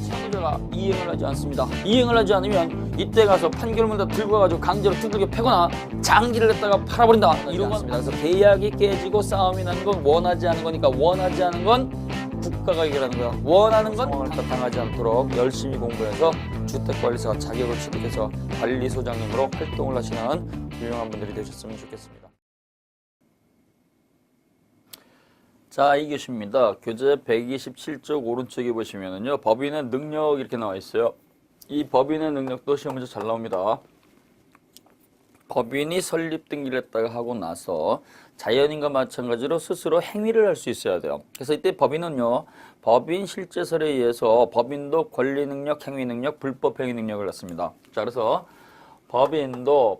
사무자가 이행을 하지 않습니다. 이행을 하지 않으면 이때 가서 판결문을 들고 가가지고 강제로 두들겨 패거나 장기를 냈다가 팔아버린다. 이런 건 그래서 계약이 깨지고 싸움이 나는 건 원하지 않은 거니까 원하지 않은 건 국가가 해결하는 거야. 원하는 건 상황을 당하지 않도록 열심히 공부해서 주택관리사 자격을 취득해서 관리소장님으로 활동을 하시는 훌륭한 분들이 되셨으면 좋겠습니다. 자, 이 교시입니다. 교재 127쪽 오른쪽에 보시면은요, 법인의 능력 이렇게 나와 있어요. 이 법인의 능력도 시험 문제 잘 나옵니다. 법인이 설립 등기를 했다가 하고 나서 자연인과 마찬가지로 스스로 행위를 할 수 있어야 돼요. 그래서 이때 법인은요, 법인 실제설에 의해서 법인도 권리 능력, 행위 능력, 불법 행위 능력을 갖습니다. 자, 그래서 법인도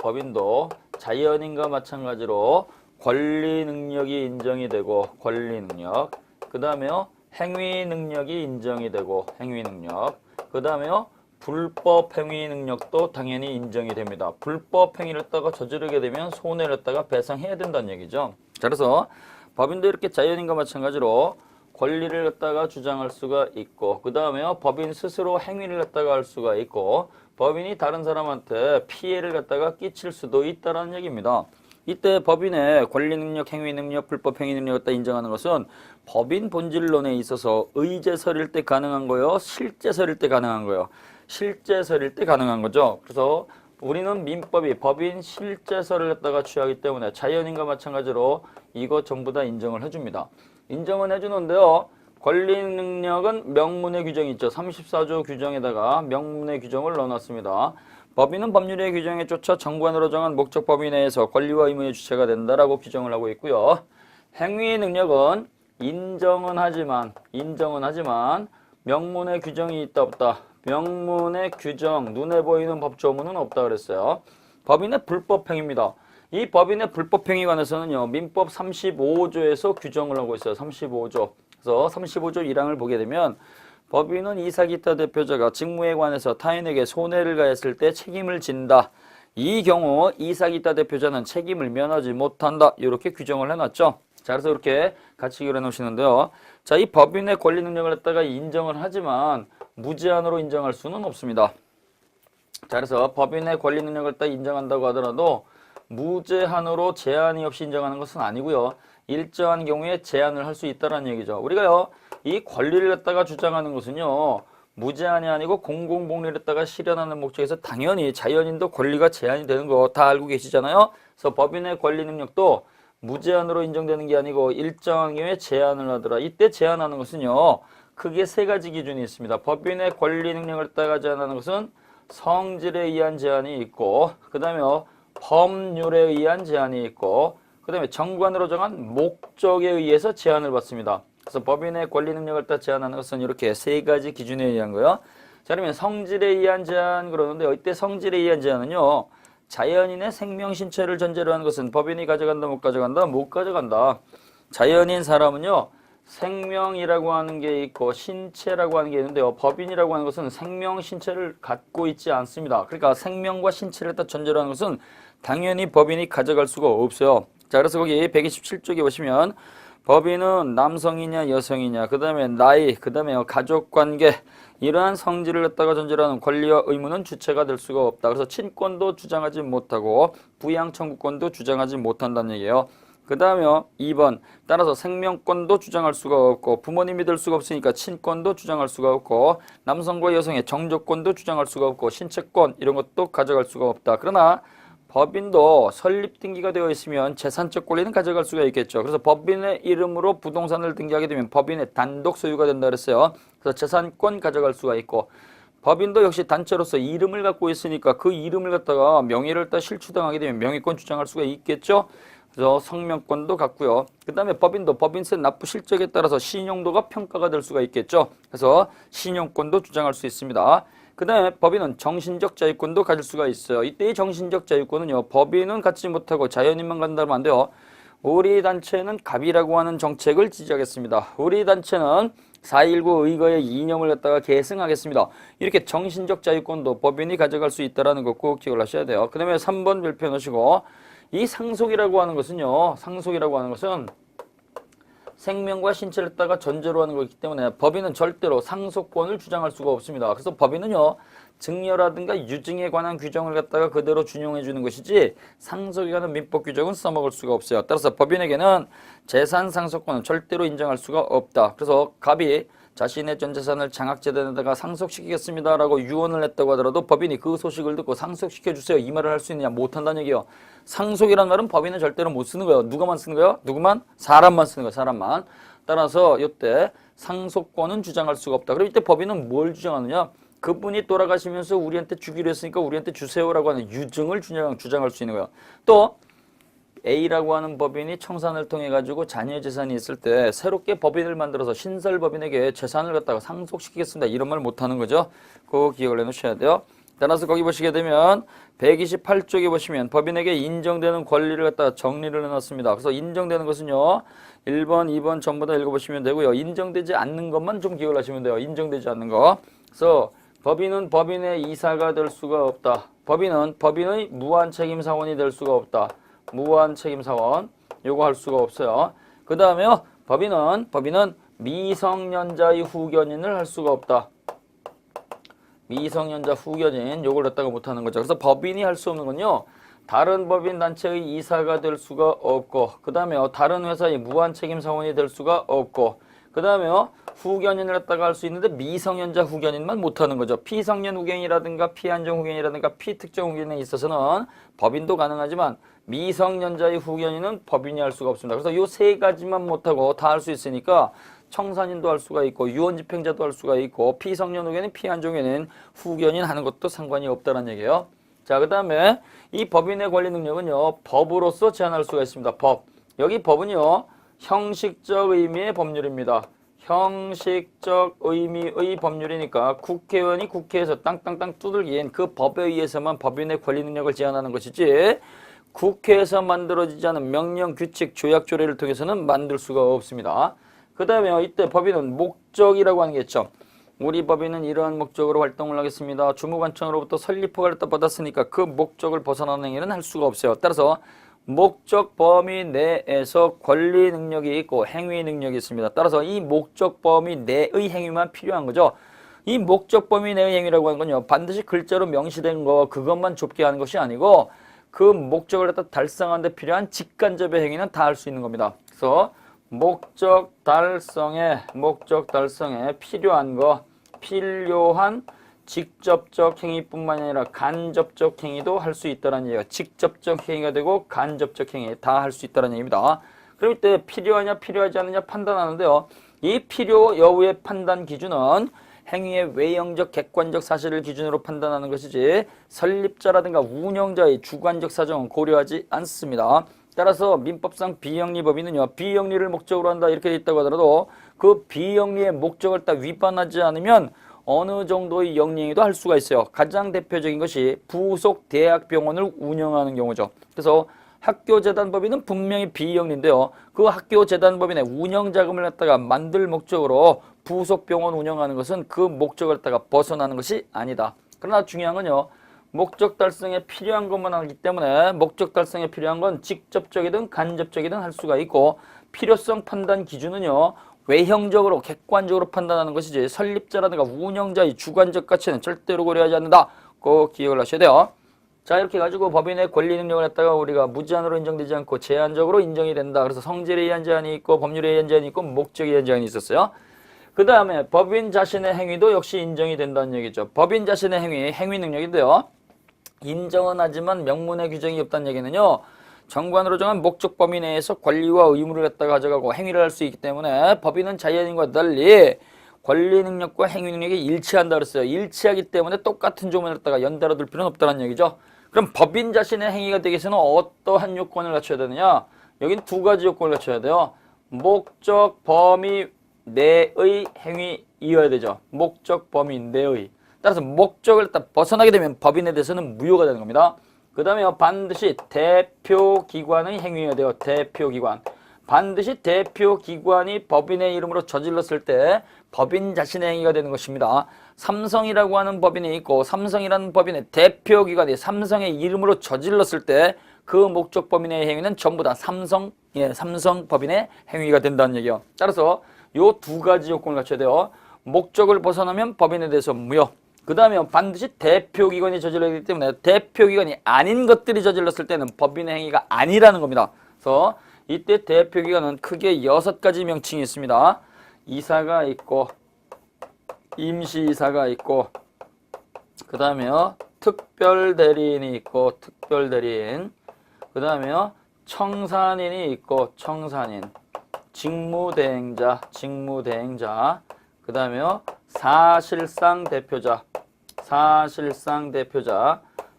자연인과 마찬가지로 권리 능력이 인정이 되고 권리 능력, 그 다음에요 행위 능력이 인정이 되고 행위 능력, 그 다음에요 불법 행위 능력도 당연히 인정이 됩니다. 불법 행위를 했다가 저지르게 되면 손해를 했다가 배상해야 된다는 얘기죠. 자, 그래서 법인도 이렇게 자연인과 마찬가지로 권리를 갖다가 주장할 수가 있고, 그 다음에요 법인 스스로 행위를 갖다가 할 수가 있고, 법인이 다른 사람한테 피해를 갖다가 끼칠 수도 있다는 얘기입니다. 이때 법인의 권리 능력, 행위 능력, 불법 행위 능력을 갖다 인정하는 것은 법인 본질론에 있어서 의제설일 때 가능한 거요, 실제설일 때 가능한 거요. 실제설일 때 가능한 거죠. 그래서 우리는 민법이 법인 실제설을 갖다가 취하기 때문에 자연인과 마찬가지로 이거 전부 다 인정을 해줍니다. 인정은 해주는데요. 권리 능력은 명문의 규정이 있죠. 34조 규정에다가 명문의 규정을 넣어놨습니다. 법인은 법률의 규정에 쫓아 정관으로 정한 목적 범위 내에서 권리와 의무의 주체가 된다라고 규정을 하고 있고요. 행위 능력은 인정은 하지만 명문의 규정이 있다 없다. 명문의 규정, 눈에 보이는 법조문은 없다 그랬어요. 법인의 불법행위입니다. 이 법인의 불법행위에 관해서는요, 민법 35조에서 규정을 하고 있어요. 35조. 그래서 35조 1항을 보게 되면 법인은 이사기타 대표자가 직무에 관해서 타인에게 손해를 가했을 때 책임을 진다. 이 경우 이사기타 대표자는 책임을 면하지 못한다. 이렇게 규정을 해놨죠. 자, 그래서 이렇게 같이 기록해 놓으시는데요. 자, 이 법인의 권리 능력을 갖다가 인정을 하지만 무제한으로 인정할 수는 없습니다. 자, 그래서 법인의 권리 능력을 갖다 인정한다고 하더라도 무제한으로 제한이 없이 인정하는 것은 아니고요. 일정한 경우에 제한을 할 수 있다는 얘기죠. 우리가요, 이 권리를 갖다가 주장하는 것은요, 무제한이 아니고 공공복리를 갖다가 실현하는 목적에서 당연히 자연인도 권리가 제한이 되는 거 다 알고 계시잖아요. 그래서 법인의 권리 능력도 무제한으로 인정되는 게 아니고 일정한 경우에 제한을 하더라. 이때 제한하는 것은요, 크게 세 가지 기준이 있습니다. 법인의 권리 능력을 갖다가 제한하는 것은 성질에 의한 제한이 있고, 그 다음에 법률에 의한 제한이 있고, 그 다음에 정관으로 정한 목적에 의해서 제한을 받습니다. 그래서 법인의 권리 능력을 갖다 제한하는 것은 이렇게 세 가지 기준에 의한 거예요. 자, 그러면 성질에 의한 제한 그러는데, 이때 성질에 의한 제한은요, 자연인의 생명 신체를 전제로 하는 것은 법인이 가져간다 못 가져간다? 못 가져간다. 자연인 사람은요, 생명이라고 하는 게 있고 신체라고 하는 게 있는데요, 법인이라고 하는 것은 생명 신체를 갖고 있지 않습니다. 그러니까 생명과 신체를 다 전제로 하는 것은 당연히 법인이 가져갈 수가 없어요. 자, 그래서 거기 127쪽에 보시면 법인은 남성이냐 여성이냐, 그 다음에 나이, 그 다음에 가족관계, 이러한 성질을 갖다가 전제로 하는 권리와 의무는 주체가 될 수가 없다. 그래서 친권도 주장하지 못하고 부양 청구권도 주장하지 못한다는 얘기예요. 그 다음에 2번, 따라서 생명권도 주장할 수가 없고 부모님이 될 수가 없으니까 친권도 주장할 수가 없고 남성과 여성의 정조권도 주장할 수가 없고 신체권 이런 것도 가져갈 수가 없다. 그러나 법인도 설립 등기가 되어 있으면 재산적 권리는 가져갈 수가 있겠죠. 그래서 법인의 이름으로 부동산을 등기하게 되면 법인의 단독 소유가 된다 그랬어요. 그래서 재산권 가져갈 수가 있고, 법인도 역시 단체로서 이름을 갖고 있으니까 그 이름을 갖다가 명의를 따 실추당하게 되면 명의권 주장할 수가 있겠죠. 그래서 성명권도 갖고요. 그 다음에 법인도 법인세 납부 실적에 따라서 신용도가 평가가 될 수가 있겠죠. 그래서 신용권도 주장할 수 있습니다. 그 다음에 법인은 정신적 자유권도 가질 수가 있어요. 이때의 정신적 자유권은요, 법인은 갖지 못하고 자연인만 간다면 안 돼요. 우리 단체는 갑이라고 하는 정책을 지지하겠습니다. 우리 단체는 4.19 의거의 이념을 갖다가 계승하겠습니다. 이렇게 정신적 자유권도 법인이 가져갈 수 있다는 거 꼭 기억을 하셔야 돼요. 그 다음에 3번 별표 넣으시고, 이 상속이라고 하는 것은요, 상속이라고 하는 것은 생명과 신체를 갖다가 전제로 하는 거기 때문에 법인은 절대로 상속권을 주장할 수가 없습니다. 그래서 법인은요, 증여라든가 유증에 관한 규정을 갖다가 그대로 준용해 주는 것이지 상속에 관한 민법 규정은 써먹을 수가 없어요. 따라서 법인에게는 재산 상속권은 절대로 인정할 수가 없다. 그래서 갑이 자신의 전 재산을 장학재단에다가 상속시키겠습니다라고 유언을 했다고 하더라도 법인이 그 소식을 듣고 상속시켜주세요 이 말을 할 수 있느냐? 못한다는 얘기예요. 상속이란 말은 법인은 절대로 못 쓰는 거예요. 누가만 쓰는 거예요? 누구만? 사람만 쓰는 거예요. 사람만. 따라서 이때 상속권은 주장할 수가 없다. 그럼 이때 법인은 뭘 주장하느냐? 그분이 돌아가시면서 우리한테 주기로 했으니까 우리한테 주세요라고 하는 유증을 주장할 수 있는 거예요. 또 A라고 하는 법인이 청산을 통해 가지고 자녀 재산이 있을 때 새롭게 법인을 만들어서 신설 법인에게 재산을 갖다가 상속시키겠습니다. 이런 말 못하는 거죠. 그거 기억을 해놓으셔야 돼요. 따라서 거기 보시게 되면 128쪽에 보시면 법인에게 인정되는 권리를 갖다가 정리를 해놨습니다. 그래서 인정되는 것은요. 1번, 2번 전부 다 읽어보시면 되고요. 인정되지 않는 것만 좀 기억을 하시면 돼요. 인정되지 않는 거. 그래서 법인은 법인의 이사가 될 수가 없다. 법인은 법인의 무한책임사원이 될 수가 없다. 무한책임사원 요거 할 수가 없어요. 그 다음에 법인은 미성년자의 후견인을 할 수가 없다. 미성년자 후견인 요걸 갖다가 못하는 거죠. 그래서 법인이 할 수 없는 건요. 다른 법인 단체의 이사가 될 수가 없고 그 다음에 다른 회사의 무한책임사원이 될 수가 없고 그 다음에 후견인을 갖다가 할 수 있는데 미성년자 후견인만 못하는 거죠. 피성년 후견이라든가 피한정 후견이라든가 피특정 후견인에 있어서는 법인도 가능하지만 미성년자의 후견인은 법인이 할 수가 없습니다. 그래서 요 세 가지만 못하고 다 할 수 있으니까 청산인도 할 수가 있고 유언집행자도 할 수가 있고 피성년 후견인, 피한정 후견인, 후견인 하는 것도 상관이 없다는 얘기예요. 자, 그 다음에 이 법인의 권리 능력은요. 법으로서 제한할 수가 있습니다. 법. 여기 법은요. 형식적 의미의 법률입니다. 형식적 의미의 법률이니까 국회의원이 국회에서 땅땅땅 두들긴 그 법에 의해서만 법인의 권리 능력을 제한하는 것이지 국회에서 만들어지지 않은 명령, 규칙, 조약, 조례를 통해서는 만들 수가 없습니다. 그 다음에 이때 법인은 목적이라고 하는 게 있죠. 우리 법인은 이러한 목적으로 활동을 하겠습니다. 주무관청으로부터 설립허가를 받았으니까 그 목적을 벗어나는 행위는 할 수가 없어요. 따라서 목적 범위 내에서 권리 능력이 있고 행위 능력이 있습니다. 따라서 이 목적 범위 내의 행위만 필요한 거죠. 이 목적 범위 내의 행위라고 하는 건요. 반드시 글자로 명시된 거 그것만 좁게 하는 것이 아니고 그 목적을 갖다 달성하는 데 필요한 직간접의 행위는 다 할 수 있는 겁니다. 그래서 목적 달성에 필요한 직접적 행위뿐만 아니라 간접적 행위도 할 수 있다는 얘기예요. 직접적 행위가 되고 간접적 행위 다 할 수 있다는 얘기입니다. 그럼 이때 필요하냐 필요하지 않느냐 판단하는데요. 이 필요 여부의 판단 기준은 행위의 외형적 객관적 사실을 기준으로 판단하는 것이지 설립자라든가 운영자의 주관적 사정은 고려하지 않습니다. 따라서 민법상 비영리 법인은요. 비영리를 목적으로 한다 이렇게 돼 있다고 하더라도 그 비영리의 목적을 딱 위반하지 않으면 어느 정도의 영리행위도 할 수가 있어요. 가장 대표적인 것이 부속 대학병원을 운영하는 경우죠. 그래서 학교재단법인은 분명히 비영리인데요. 그 학교재단법인의 운영자금을 갖다가 만들 목적으로 부속병원 운영하는 것은 그 목적을 갖다가 벗어나는 것이 아니다. 그러나 중요한 건요. 목적 달성에 필요한 것만 하기 때문에 목적 달성에 필요한 건 직접적이든 간접적이든 할 수가 있고 필요성 판단 기준은요. 외형적으로 객관적으로 판단하는 것이지 설립자라든가 운영자의 주관적 가치는 절대로 고려하지 않는다. 꼭 기억을 하셔야 돼요. 자, 이렇게 가지고 법인의 권리 능력을 갖다가 우리가 무제한으로 인정되지 않고 제한적으로 인정이 된다. 그래서 성질에 의한 제한이 있고 법률에 의한 제한이 있고 목적에 의한 제한이 있었어요. 그 다음에 법인 자신의 행위도 역시 인정이 된다는 얘기죠. 법인 자신의 행위 능력인데요. 인정은 하지만 명문의 규정이 없다는 얘기는요. 정관으로 정한 목적 범위 내에서 권리와 의무를 갖다가 가져가고 행위를 할 수 있기 때문에 법인은 자연인과 달리 권리 능력과 행위 능력이 일치한다 그랬어요. 일치하기 때문에 똑같은 조문을 갖다가 연달아 둘 필요는 없다는 얘기죠. 그럼 법인 자신의 행위가 되기 위해서는 어떠한 요건을 갖춰야 되느냐? 여긴 두 가지 요건을 갖춰야 돼요. 목적 범위 내의 행위이어야 되죠. 목적 범위 내의. 따라서 목적을 딱 벗어나게 되면 법인에 대해서는 무효가 되는 겁니다. 그 다음에 반드시 대표기관의 행위여야 돼요. 대표기관. 반드시 대표기관이 법인의 이름으로 저질렀을 때 법인 자신의 행위가 되는 것입니다. 삼성이라고 하는 법인이 있고 삼성이라는 법인의 대표기관이 삼성의 이름으로 저질렀을 때 그 목적 법인의 행위는 전부 다 삼성 법인의 행위가 된다는 얘기예요. 따라서 요 두 가지 요건을 갖춰야 돼요. 목적을 벗어나면 법인에 대해서 무효. 그 다음에 반드시 대표기관이 저질러야 되기 때문에 대표기관이 아닌 것들이 저질렀을 때는 법인의 행위가 아니라는 겁니다. 그래서 이때 대표기관은 크게 6가지 명칭이 있습니다. 이사가 있고 임시이사가 있고 그 다음에 특별대리인이 있고 특별대리인 그 다음에 청산인이 있고 청산인 직무대행자 그 다음에 사실상 대표자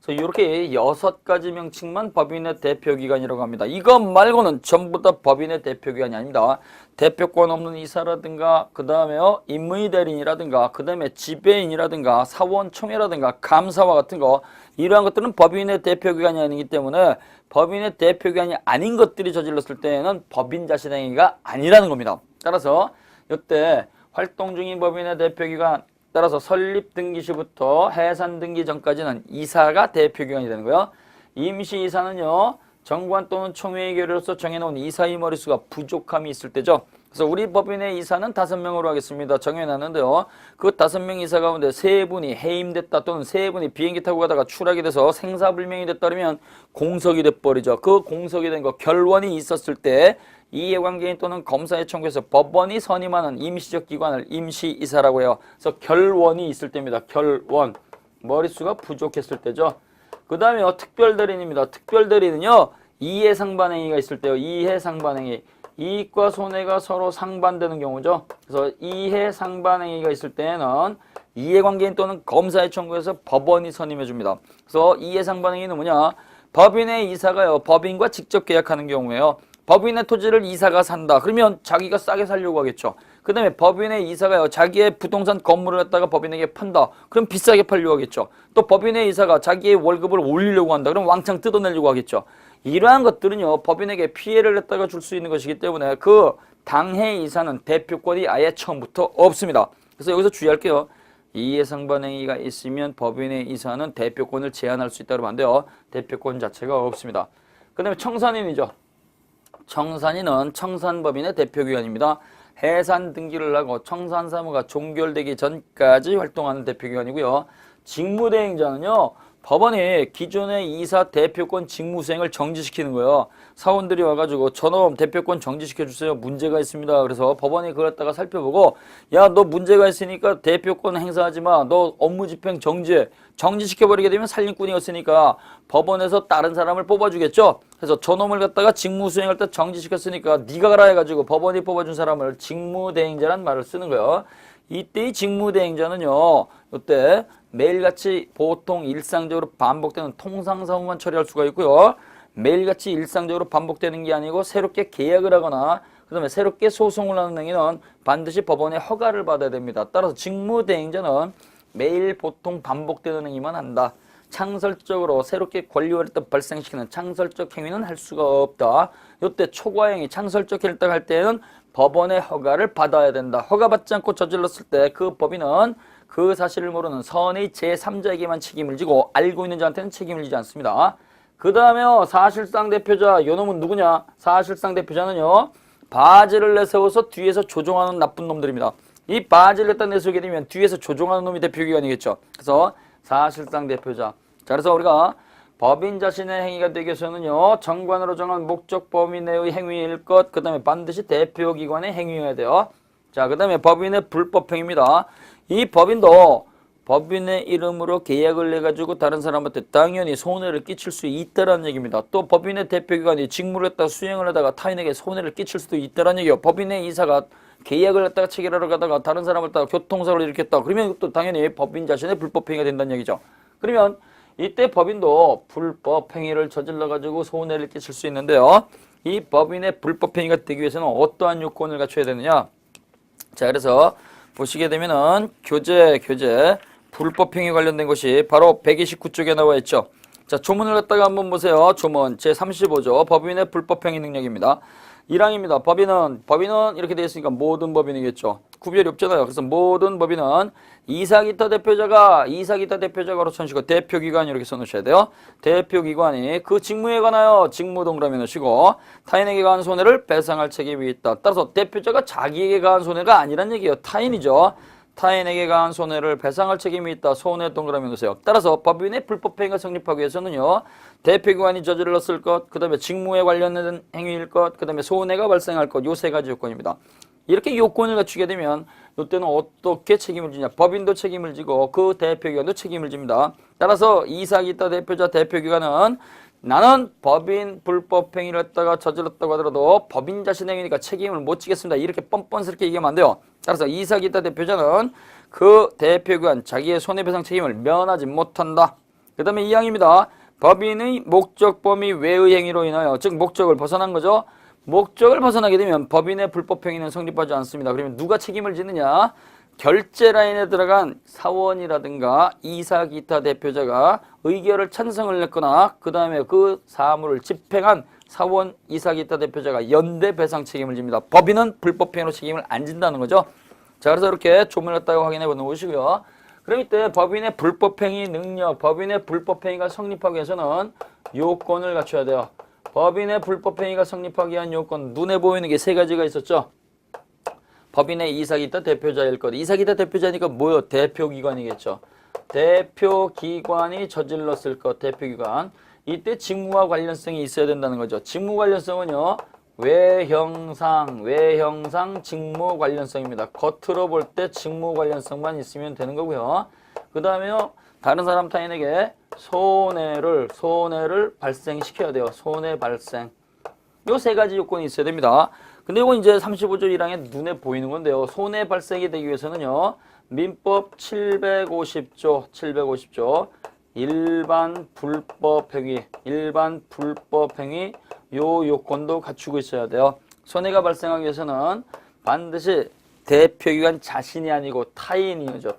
그래서 이렇게 6가지 명칭만 법인의 대표기관이라고 합니다. 이것 말고는 전부 다 법인의 대표기관이 아닙니다. 대표권 없는 이사라든가 그 다음에 임의대리인이라든가 그 다음에 지배인이라든가 사원총회라든가 감사와 같은 거 이러한 것들은 법인의 대표기관이 아니기 때문에 법인의 대표기관이 아닌 것들이 저질렀을 때에는 법인 자신의 행위가 아니라는 겁니다. 따라서 이때 활동 중인 법인의 대표기관 따라서 설립 등기 시부터 해산 등기 전까지는 이사가 대표기관이 되는 거예요. 임시이사는요. 정관 또는 총회의 결의로서 정해놓은 이사의 머릿수가 부족함이 있을 때죠. 그래서 우리 법인의 이사는 5명으로 하겠습니다. 정해놨는데요. 그 5명 이사 가운데 3분이 해임됐다 또는 3분이 비행기 타고 가다가 추락이 돼서 생사불명이 됐다 그러면 공석이 돼버리죠. 그 공석이 된 거 결원이 있었을 때 이해관계인 또는 검사에 청구해서 법원이 선임하는 임시적 기관을 임시이사라고 해요. 그래서 결원이 있을 때입니다. 결원. 머릿수가 부족했을 때죠. 그 다음에 특별대리인입니다. 특별대리인은요. 이해상반행위가 있을 때요. 이해상반행위. 이익과 손해가 서로 상반되는 경우죠. 그래서 이해상반행위가 있을 때는 이해관계인 또는 검사에 청구해서 법원이 선임해 줍니다. 그래서 이해상반행위는 뭐냐? 법인의 이사가요. 법인과 직접 계약하는 경우에요. 법인의 토지를 이사가 산다. 그러면 자기가 싸게 살려고 하겠죠. 그 다음에 법인의 이사가요. 자기의 부동산 건물을 갖다가 법인에게 판다. 그럼 비싸게 팔려고 하겠죠. 또 법인의 이사가 자기의 월급을 올리려고 한다. 그럼 왕창 뜯어내려고 하겠죠. 이러한 것들은요. 법인에게 피해를 갖다가 줄 수 있는 것이기 때문에 그 당해 이사는 대표권이 아예 처음부터 없습니다. 그래서 여기서 주의할게요. 이해상반행위가 있으면 법인의 이사는 대표권을 제한할 수 있다고 하면 안 돼요. 대표권 자체가 없습니다. 그 다음에 청산인이죠. 청산인은 청산법인의 대표기관입니다. 해산 등기를 하고 청산 사무가 종결되기 전까지 활동하는 대표기관이고요. 직무대행자는요. 법원이 기존의 이사 대표권 직무수행을 정지시키는 거예요. 사원들이 와가지고 저놈 대표권 정지시켜주세요. 문제가 있습니다. 그래서 법원이 그걸 갖다가 살펴보고 야, 너 문제가 있으니까 대표권 행사하지 마. 너 업무집행 정지해. 정지시켜버리게 되면 살림꾼이었으니까 법원에서 다른 사람을 뽑아주겠죠. 그래서 저놈을 갖다가 직무수행을 때 정지시켰으니까 네가 가라 해가지고 법원이 뽑아준 사람을 직무대행자란 말을 쓰는 거예요. 이때의 직무대행자는요. 이때 매일같이 보통 일상적으로 반복되는 통상사무만 처리할 수가 있고요. 매일같이 일상적으로 반복되는 게 아니고 새롭게 계약을 하거나 그 다음에 새롭게 소송을 하는 행위는 반드시 법원의 허가를 받아야 됩니다. 따라서 직무대행자는 매일 보통 반복되는 행위만 한다. 창설적으로 새롭게 권리를 발생시키는 창설적 행위는 할 수가 없다. 이때 초과행위 창설적 행위를 할 때는 법원의 허가를 받아야 된다. 허가받지 않고 저질렀을 때 그 법인은 그 사실을 모르는 선의 제3자에게만 책임을 지고 알고 있는 자한테는 책임을 지지 않습니다. 그 다음에 사실상 대표자, 요놈은 누구냐? 사실상 대표자는요. 바지를 내세워서 뒤에서 조종하는 나쁜 놈들입니다. 이 바지를 갖다 내세우게 되면 뒤에서 조종하는 놈이 대표기관이겠죠. 그래서 사실상 대표자. 자, 그래서 우리가 법인 자신의 행위가 되기 위해서는요. 정관으로 정한 목적 범위 내의 행위일 것, 그 다음에 반드시 대표기관의 행위여야 돼요. 자, 그 다음에 법인의 불법행위입니다. 이 법인도 법인의 이름으로 계약을 해가지고 다른 사람한테 당연히 손해를 끼칠 수 있다는 얘기입니다. 또 법인의 대표기관이 직무를 갖다가 수행을 하다가 타인에게 손해를 끼칠 수도 있다는 얘기예요. 법인의 이사가 계약을 갖다가 체결하러 가다가 다른 사람을 갖다가 교통사고를 일으켰다. 그러면 또 당연히 법인 자신의 불법행위가 된다는 얘기죠. 그러면 이때 법인도 불법행위를 저질러가지고 손해를 끼칠 수 있는데요. 이 법인의 불법행위가 되기 위해서는 어떠한 요건을 갖춰야 되느냐. 자, 그래서 보시게 되면은 교재 불법행위 관련된 것이 바로 129쪽에 나와 있죠. 자, 조문을 갖다가 한번 보세요. 조문 제35조 법인의 불법행위 능력입니다. 1항입니다. 법인은 이렇게 되어 있으니까 모든 법인이겠죠. 구별이 없잖아요. 그래서 모든 법인은 이사기타 대표자가로 쳐주시고 대표기관이 이렇게 써놓으셔야 돼요. 대표기관이 그 직무에 관하여 직무 동그라미 넣으시고 타인에게 가한 손해를 배상할 책임이 있다. 따라서 대표자가 자기에게 가한 손해가 아니란 얘기예요. 타인이죠. 타인에게 가한 손해를 배상할 책임이 있다. 손해 동그라미 넣으세요. 따라서 법인의 불법행위가 성립하기 위해서는요. 대표기관이 저질렀을 것, 그 다음에 직무에 관련된 행위일 것, 그 다음에 손해가 발생할 것, 요 세 가지 요건입니다. 이렇게 요건을 갖추게 되면 이때는 어떻게 책임을 지냐. 법인도 책임을 지고 그 대표기관도 책임을 집니다. 따라서 이사기타 대표자 대표기관은 나는 법인 불법행위를 했다가 저질렀다고 하더라도 법인 자신 행위니까 책임을 못 지겠습니다. 이렇게 뻔뻔스럽게 얘기하면 안 돼요. 따라서 이사기타 대표자는 그 대표기관 자기의 손해배상 책임을 면하지 못한다. 그 다음에 2항입니다. 법인의 목적 범위 외의 행위로 인하여 즉 목적을 벗어난 거죠. 목적을 벗어나게 되면 법인의 불법행위는 성립하지 않습니다. 그러면 누가 책임을 지느냐? 결제 라인에 들어간 사원이라든가 이사기타 대표자가 의결을 찬성을 냈거나 그 다음에 그 사무를 집행한 사원 이사기타 대표자가 연대 배상 책임을 집니다. 법인은 불법행위로 책임을 안 진다는 거죠. 자, 그래서 이렇게 조문을 갖다가 확인해 보시고요. 그럼 이때 법인의 불법행위 능력, 법인의 불법행위가 성립하기 위해서는 요건을 갖춰야 돼요. 법인의 불법행위가 성립하기 위한 요건, 눈에 보이는 게 세 가지가 있었죠. 법인의 이사기타 대표자일 것. 이사기타 대표자니까 뭐요? 대표기관이겠죠. 대표기관이 저질렀을 것, 대표기관. 이때 직무와 관련성이 있어야 된다는 거죠. 직무 관련성은요. 외형상 직무 관련성입니다. 겉으로 볼 때 직무 관련성만 있으면 되는 거고요. 그 다음에요. 다른 사람 타인에게 손해를 발생시켜야 돼요. 손해 발생. 요 세 가지 요건이 있어야 됩니다. 근데 이건 이제 35조 1항에 눈에 보이는 건데요. 손해 발생이 되기 위해서는요. 민법 750조 일반 불법행위 요 요건도 갖추고 있어야 돼요. 손해가 발생하기 위해서는 반드시 대표기관 자신이 아니고 타인이죠.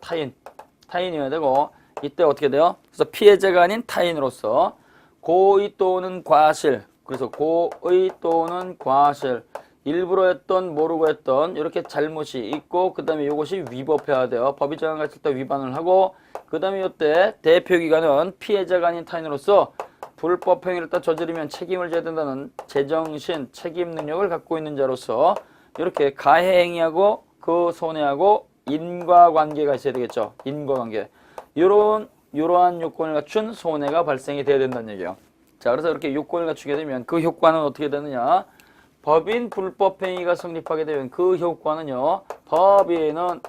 타인이어야 되고 이때 어떻게 돼요? 그래서 피해자가 아닌 타인으로서 고의 또는 과실, 그래서 고의 또는 과실, 일부러 했던 모르고 했던 이렇게 잘못이 있고 그 다음에 이것이 위법해야 돼요. 법이 정할 때 위반을 하고 그 다음에 이때 대표기관은 피해자가 아닌 타인으로서 불법행위를 딱 저지르면 책임을 져야 된다는 제정신, 책임 능력을 갖고 있는 자로서 이렇게 가해행위하고 그 손해하고 인과관계가 있어야 되겠죠. 인과관계. 이러한 요건을 갖춘 손해가 발생이 돼야 된다는 얘기예요. 자, 그래서 이렇게 요건을 갖추게 되면 그 효과는 어떻게 되느냐? 법인 불법행위가 성립하게 되면 그 효과는요. 법인은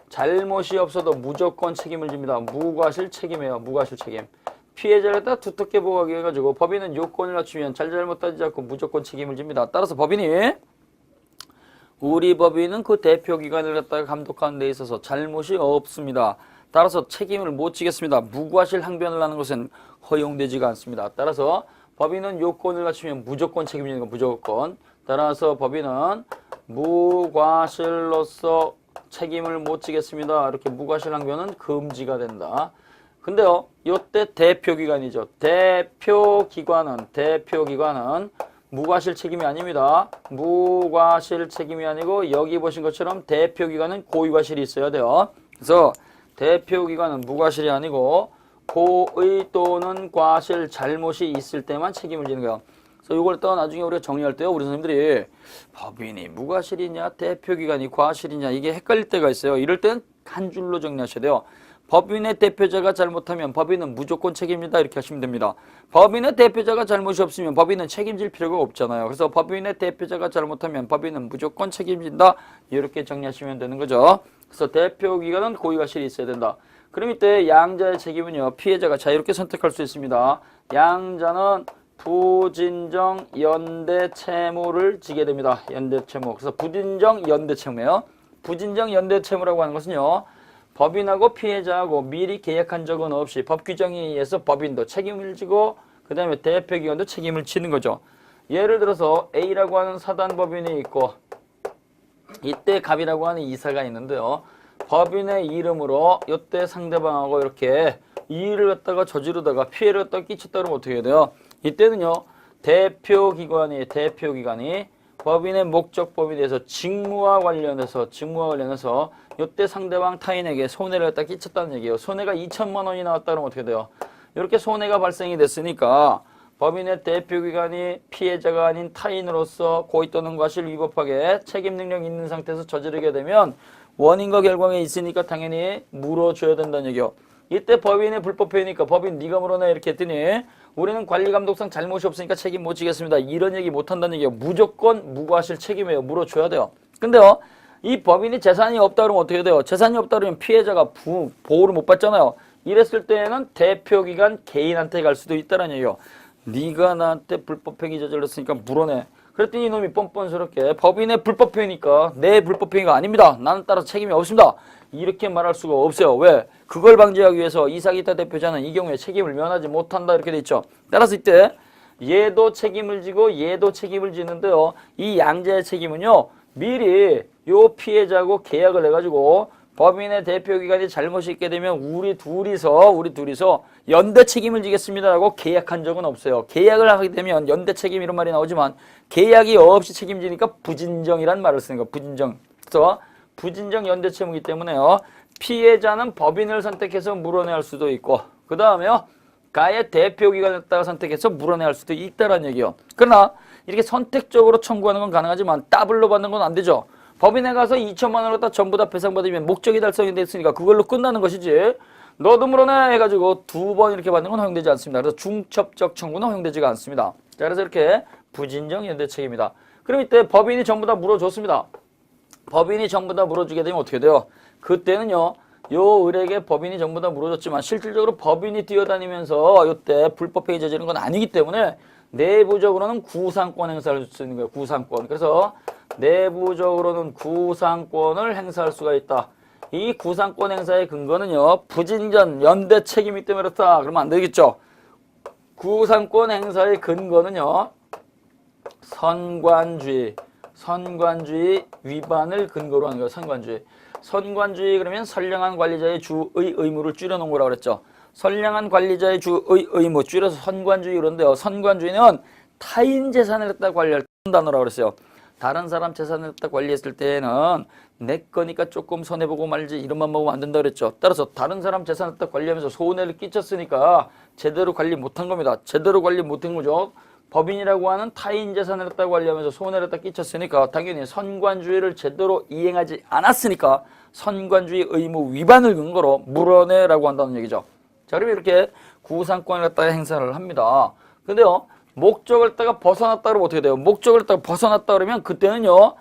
잘못이 없어도 무조건 책임을 집니다. 무과실 책임이에요. 무과실 책임. 피해자를 다 두텁게 보호하기 해가지고 법인은 요건을 갖추면 잘못 따지지 않고 무조건 책임을 집니다. 따라서 우리 법인은 그 대표기관을 갖다가 감독하는 데 있어서 잘못이 없습니다. 따라서 책임을 못 지겠습니다. 무과실 항변을 하는 것은 허용되지가 않습니다. 따라서 법인은 요건을 갖추면 무조건 책임지는 거 무조건. 따라서 법인은 무과실로서 책임을 못 지겠습니다. 이렇게 무과실 항변은 금지가 된다. 근데요, 요때 대표기관이죠. 대표기관은 무과실 책임이 아닙니다. 무과실 책임이 아니고 여기 보신 것처럼 대표기관은 고의과실이 있어야 돼요. 그래서 대표기관은 무과실이 아니고 고의 또는 과실 잘못이 있을 때만 책임을 지는 거예요. 그래서 이걸 또 나중에 우리가 정리할 때요. 우리 선생님들이 법인이 무과실이냐 대표기관이 과실이냐 이게 헷갈릴 때가 있어요. 이럴 때는 한 줄로 정리하셔야 돼요. 법인의 대표자가 잘못하면 법인은 무조건 책임진다 이렇게 하시면 됩니다. 법인의 대표자가 잘못이 없으면 법인은 책임질 필요가 없잖아요. 그래서 법인의 대표자가 잘못하면 법인은 무조건 책임진다 이렇게 정리하시면 되는 거죠. 그래서 대표기관은 고의과실이 있어야 된다. 그럼 이때 양자의 책임은요. 피해자가 자유롭게 선택할 수 있습니다. 양자는 부진정 연대 채무를 지게 됩니다. 연대 채무. 그래서 부진정 연대 채무예요. 부진정 연대 채무라고 하는 것은요. 법인하고 피해자하고 미리 계약한 적은 없이 법 규정에 의해서 법인도 책임을 지고 그 다음에 대표기관도 책임을 지는 거죠. 예를 들어서 A라고 하는 사단법인이 있고 이때 갑이라고 하는 이사가 있는데요. 법인의 이름으로 이때 상대방하고 이렇게 이 일을 갖다가 저지르다가 피해를 갖다가 끼쳤다 그러면 어떻게 해야 돼요? 이때는요. 대표기관이 법인의 목적 범위에 대해서 직무와 관련해서 이때 상대방 타인에게 손해를 갖다 끼쳤다는 얘기예요. 손해가 2천만 원이 나왔다 그러면 어떻게 돼요? 이렇게 손해가 발생이 됐으니까 법인의 대표기관이 피해자가 아닌 타인으로서 고의 또는 과실 위법하게 책임 능력 있는 상태에서 저지르게 되면 원인과 결과가 있으니까 당연히 물어줘야 된다는 얘기요. 이때 법인의 불법행위니까 법인 네가 물어내 이렇게 했더니 우리는 관리감독상 잘못이 없으니까 책임 못 지겠습니다. 이런 얘기 못 한다는 얘기예요. 무조건 무과실 책임이에요. 물어줘야 돼요. 근데요. 이 법인이 재산이 없다 그러면 어떻게 돼요? 재산이 없다 그러면 피해자가 보호를 못 받잖아요. 이랬을 때에는 대표기관 개인한테 갈 수도 있다는 얘기예요. 네가 나한테 불법행위 저질렀으니까 물어내. 그랬더니 이놈이 뻔뻔스럽게 법인의 불법행위니까 내 불법행위가 아닙니다. 나는 따라서 책임이 없습니다. 이렇게 말할 수가 없어요. 왜? 그걸 방지하기 위해서 이사기타 대표자는 이 경우에 책임을 면하지 못한다 이렇게 돼 있죠. 따라서 이때 얘도 책임을 지고 얘도 책임을 지는데요. 이 양자의 책임은요. 미리 요 피해자하고 계약을 해가지고 법인의 대표기관이 잘못이 있게 되면 우리 둘이서 연대 책임을 지겠습니다라고 계약한 적은 없어요. 계약을 하게 되면 연대 책임 이런 말이 나오지만 계약이 없이 책임지니까 부진정이란 말을 쓰는 거예요. 부진정. 그래서 부진정 연대 채무이기 때문에요. 피해자는 법인을 선택해서 물어내야 할 수도 있고 그 다음에요. 가의 대표기관을 갖다가 선택해서 물어내야 할 수도 있다는 얘기예요. 그러나 이렇게 선택적으로 청구하는 건 가능하지만 더블로 받는 건 안 되죠. 법인에 가서 2천만 원을 갖다 전부 다 배상받으면 목적이 달성이 됐으니까 그걸로 끝나는 것이지 너도 물어내 해가지고 2번 이렇게 받는 건 허용되지 않습니다. 그래서 중첩적 청구는 허용되지가 않습니다. 자, 그래서 이렇게 부진정 연대 책임이다. 그럼 이때 법인이 전부 다 물어줬습니다. 법인이 전부 다 물어주게 되면 어떻게 돼요? 그때는요. 요 을에게 법인이 전부 다 물어줬지만 실질적으로 법인이 뛰어다니면서 이때 불법행위 저지른 건 아니기 때문에 내부적으로는 구상권 행사를 할 수 있는 거예요. 구상권. 그래서 내부적으로는 구상권을 행사할 수가 있다. 이 구상권 행사의 근거는요. 부진전 연대 책임이 때문에 그렇다. 그러면 안 되겠죠. 구상권 행사의 근거는요. 선관주의 위반을 근거로 하는 거예요. 선관주의 그러면 선량한 관리자의 주의 의무를 줄여놓은 거라고 그랬죠. 선량한 관리자의 주의 의무 줄여서 선관주의 그런데요. 선관주의는 타인 재산을 갖다 관리할 단어라고 그랬어요. 다른 사람 재산을 갖다 관리했을 때는 내 거니까 조금 손해보고 말지 이런만 먹으면 안 된다 그랬죠. 따라서 다른 사람 재산을 갖다 관리하면서 손해를 끼쳤으니까 제대로 관리 못한 겁니다. 제대로 관리 못한 거죠. 법인이라고 하는 타인 재산을 갖다 관리하면서 손해를 갖다 끼쳤으니까 당연히 선관주의를 제대로 이행하지 않았으니까 선관주의 의무 위반을 근거로 물어내라고 한다는 얘기죠. 자, 그러면 이렇게 구상권을 갖다가 행사를 합니다. 근데요, 목적을 갖다가 벗어났다 그러면 어떻게 돼요? 목적을 갖다가 벗어났다 그러면 그때는요,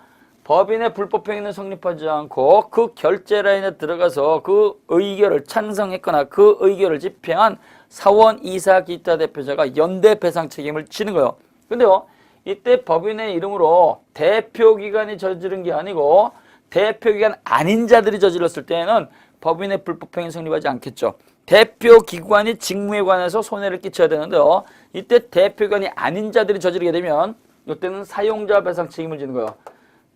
법인의 불법행위는 성립하지 않고 그 결제 라인에 들어가서 그 의결을 찬성했거나 그 의결을 집행한 사원, 이사, 기타 대표자가 연대 배상 책임을 지는 거예요. 근데요, 이때 법인의 이름으로 대표기관이 저지른 게 아니고 대표기관 아닌 자들이 저질렀을 때에는 법인의 불법행위 성립하지 않겠죠. 대표기관이 직무에 관해서 손해를 끼쳐야 되는데요. 이때 대표기관이 아닌 자들이 저지르게 되면 이때는 사용자 배상 책임을 지는 거예요.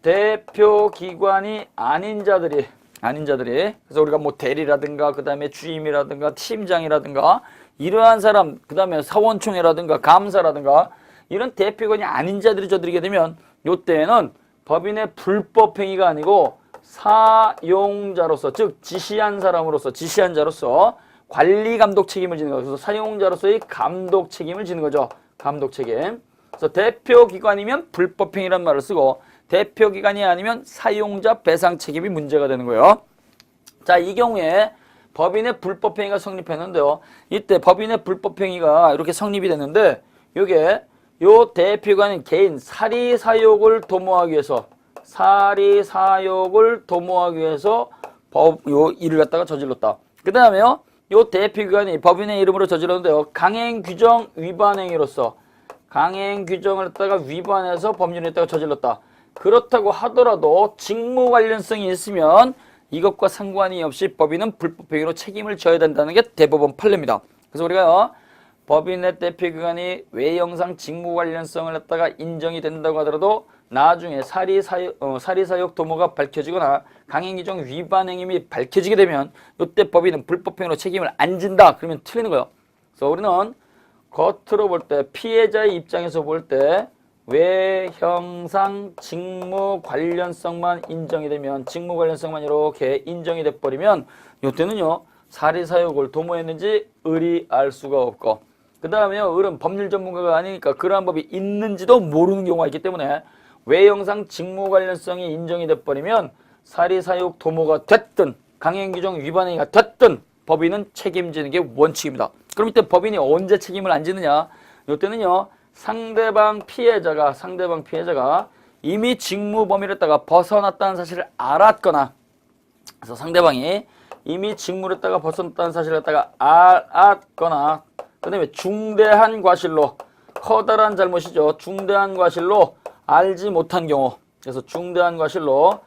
대표기관이 아닌 자들이 그래서 우리가 뭐 대리라든가 그 다음에 주임이라든가 팀장이라든가 이러한 사람 그 다음에 사원총회라든가 감사라든가 이런 대표기관이 아닌 자들이 저지르게 되면 이때는 법인의 불법행위가 아니고 사용자로서 즉 지시한 자로서 관리 감독 책임을 지는 거죠. 그래서 사용자로서의 감독 책임을 지는 거죠. 감독 책임. 그래서 대표기관이면 불법행위란 말을 쓰고 대표기관이 아니면 사용자 배상 책임이 문제가 되는 거예요. 자, 이 경우에 법인의 불법행위가 성립했는데요. 이때 법인의 불법행위가 이렇게 성립이 됐는데 요게 요 대표기관인 개인 사리사욕을 도모하기 위해서 요 일을 갖다가 저질렀다. 그 다음에요. 요 대표기관이 법인의 이름으로 저질렀는데요. 강행규정 위반 행위로서 강행규정을 갖다가 위반해서 법률을 갖다가 저질렀다. 그렇다고 하더라도 직무 관련성이 있으면 이것과 상관이 없이 법인은 불법행위로 책임을 져야 된다는 게 대법원 판례입니다. 그래서 우리가 법인의 대표기관이 외형상 직무 관련성을 갖다가 인정이 된다고 하더라도 나중에 사리사욕 도모가 밝혀지거나 강행규정 위반 행위 밝혀지게 되면 이때 법인은 불법행위로 책임을 안 진다. 그러면 틀리는 거예요. 그래서 우리는 겉으로 볼 때 피해자의 입장에서 볼 때 외형상 직무 관련성만 인정이 되면, 직무 관련성만 이렇게 인정이 돼버리면 이때는요 사리사욕을 도모했는지 을이 알 수가 없고, 그 다음에요 을은 법률 전문가가 아니니까 그러한 법이 있는지도 모르는 경우가 있기 때문에 외형상 직무 관련성이 인정이 돼버리면 사리사욕 도모가 됐든 강행규정 위반행위가 됐든 법인은 책임지는 게 원칙입니다. 그럼 이때 법인이 언제 책임을 안 지느냐? 이때는요 상대방 피해자가 이미 직무 범위를 했다가 벗어났다는 사실을 알았거나, 그래서 상대방이 이미 직무를 했다가 벗어났다는 사실을 갖다가 알았거나, 그 다음에 중대한 과실로, 커다란 잘못이죠. 중대한 과실로 알지 못한 경우, 그래서 중대한 과실로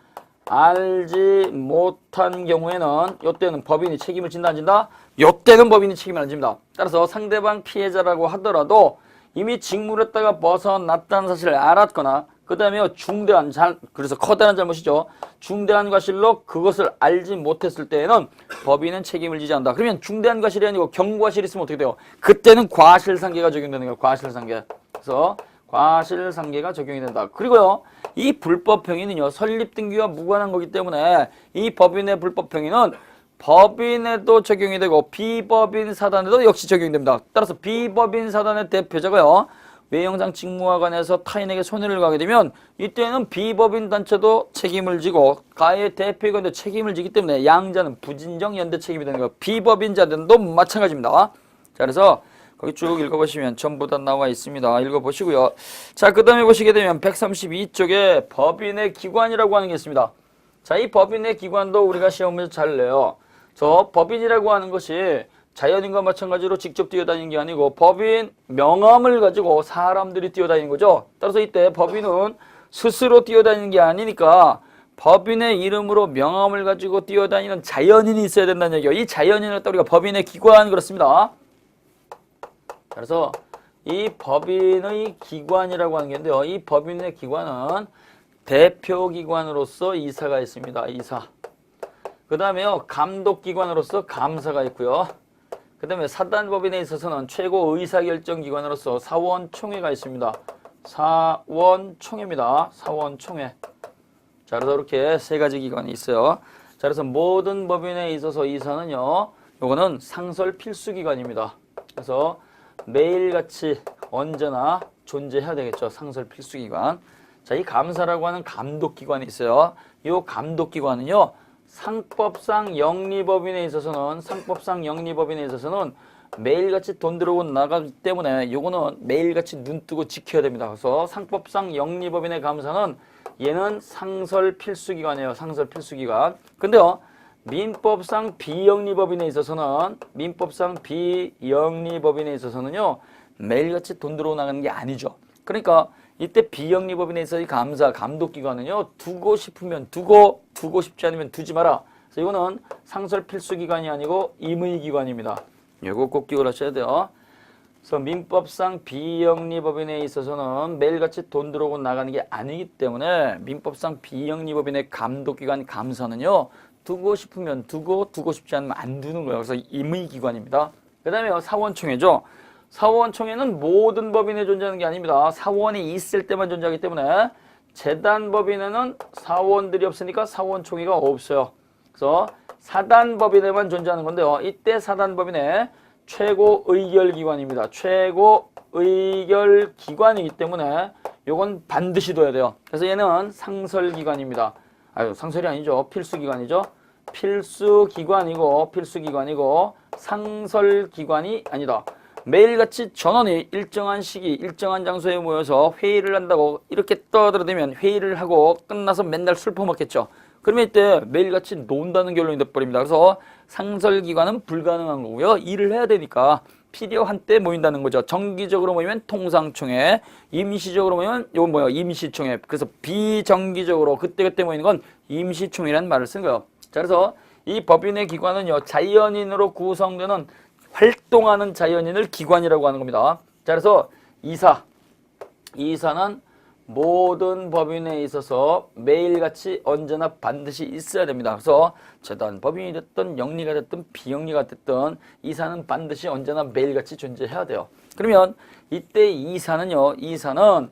알지 못한 경우에는 이때는 법인이 책임을 진다 안 진다? 이때는 법인이 책임을 안 집니다. 따라서 상대방 피해자라고 하더라도 이미 직무를 했다가 벗어났다는 사실을 알았거나, 그 다음에 그래서 커다란 잘못이죠. 중대한 과실로 그것을 알지 못했을 때에는 법인은 책임을 지지 않는다. 그러면 중대한 과실이 아니고 경과실이 있으면 어떻게 돼요? 그때는 과실상계가 적용되는 거예요. 과실상계. 그래서 과실상계가 적용이 된다. 그리고요 이 불법행위는요 설립등기와 무관한 거기 때문에 이 법인의 불법행위는 법인에도 적용이 되고 비법인 사단에도 역시 적용이 됩니다. 따라서 비법인 사단의 대표자가요 외형상 직무와 관해서 타인에게 손해를 가게 되면 이때는 비법인 단체도 책임을 지고 가해 대표이건도 책임을 지기 때문에 양자는 부진정 연대 책임이 되는 거예요. 비법인자들도 마찬가지입니다. 자, 그래서 거기 쭉 읽어보시면 전부 다 나와 있습니다. 읽어보시고요. 자, 그 다음에 보시게 되면 132쪽에 법인의 기관이라고 하는 게 있습니다. 자, 이 법인의 기관도 우리가 시험에서 잘 내요. 저 법인이라고 하는 것이 자연인과 마찬가지로 직접 뛰어다니는 게 아니고 법인 명함을 가지고 사람들이 뛰어다니는 거죠. 따라서 이때 법인은 스스로 뛰어다니는 게 아니니까 법인의 이름으로 명함을 가지고 뛰어다니는 자연인이 있어야 된다는 얘기예요. 이 자연인을 갖다 우리가 법인의 기관 그렇습니다. 그래서 이 법인의 기관이라고 하는 게 있는데요. 이 법인의 기관은 대표기관으로서 이사가 있습니다. 이사. 그 다음에요 감독기관으로서 감사가 있고요. 그 다음에 사단법인에 있어서는 최고 의사결정기관으로서 사원총회가 있습니다. 사원총회입니다. 사원총회. 자, 그래서 이렇게 세 가지 기관이 있어요. 자, 그래서 모든 법인에 있어서 이사는요 요거는 상설 필수기관입니다. 그래서 매일같이 언제나 존재해야 되겠죠. 상설 필수기관. 자, 이 감사라고 하는 감독기관이 있어요. 이 감독기관은요 상법상 영리법인에 있어서는 매일같이 돈 들어오고 나가기 때문에 요거는 매일같이 눈 뜨고 지켜야 됩니다. 그래서 상법상 영리법인의 감사는 얘는 상설 필수기관이에요. 상설 필수기관. 근데요 민법상 비영리법인에 있어서는요 매일같이 돈 들어오고 나가는 게 아니죠. 그러니까 이때 비영리법인에 있어서 이 감사, 감독기관은요 두고 싶으면 두고 싶지 않으면 두지 마라. 그래서 이거는 상설 필수기관이 아니고 임의기관입니다. 이거 꼭 기억하셔야 돼요. 그래서 민법상 비영리법인에 있어서는 매일같이 돈 들어오고 나가는 게 아니기 때문에 민법상 비영리법인의 감독기관 감사는요 두고 싶으면 두고 싶지 않으면 안 두는 거예요. 그래서 임의기관입니다. 그 다음에 사원총회죠. 사원총회는 모든 법인에 존재하는 게 아닙니다. 사원이 있을 때만 존재하기 때문에 재단법인에는 사원들이 없으니까 사원총회가 없어요. 그래서 사단법인에만 존재하는 건데요. 이때 사단법인의 최고의결기관입니다. 최고의결기관이기 때문에 이건 반드시 둬야 돼요. 그래서 얘는 상설기관입니다. 상설이 아니죠. 필수기관이죠. 필수기관이고 상설기관이 아니다. 매일같이 전원이 일정한 시기, 일정한 장소에 모여서 회의를 한다고 이렇게 떠들어대면 회의를 하고 끝나서 맨날 술 퍼먹겠죠. 그러면 이때 매일같이 논다는 결론이 돼버립니다. 그래서 상설기관은 불가능한 거고요. 일을 해야 되니까 필요한 때 모인다는 거죠. 정기적으로 모이면 통상총회, 임시적으로 모이면 이건 뭐예요? 임시총회. 그래서 비정기적으로 그때그때 모이는 건 임시총회라는 말을 쓴 거예요. 자, 그래서 이 법인의 기관은요 자연인으로 구성되는 활동하는 자연인을 기관이라고 하는 겁니다. 자, 그래서 이사는 모든 법인에 있어서 매일같이 언제나 반드시 있어야 됩니다. 그래서 재단 법인이 됐든 영리가 됐든 비영리가 됐든 이사는 반드시 언제나 매일같이 존재해야 돼요. 그러면 이때 이사는요, 이사는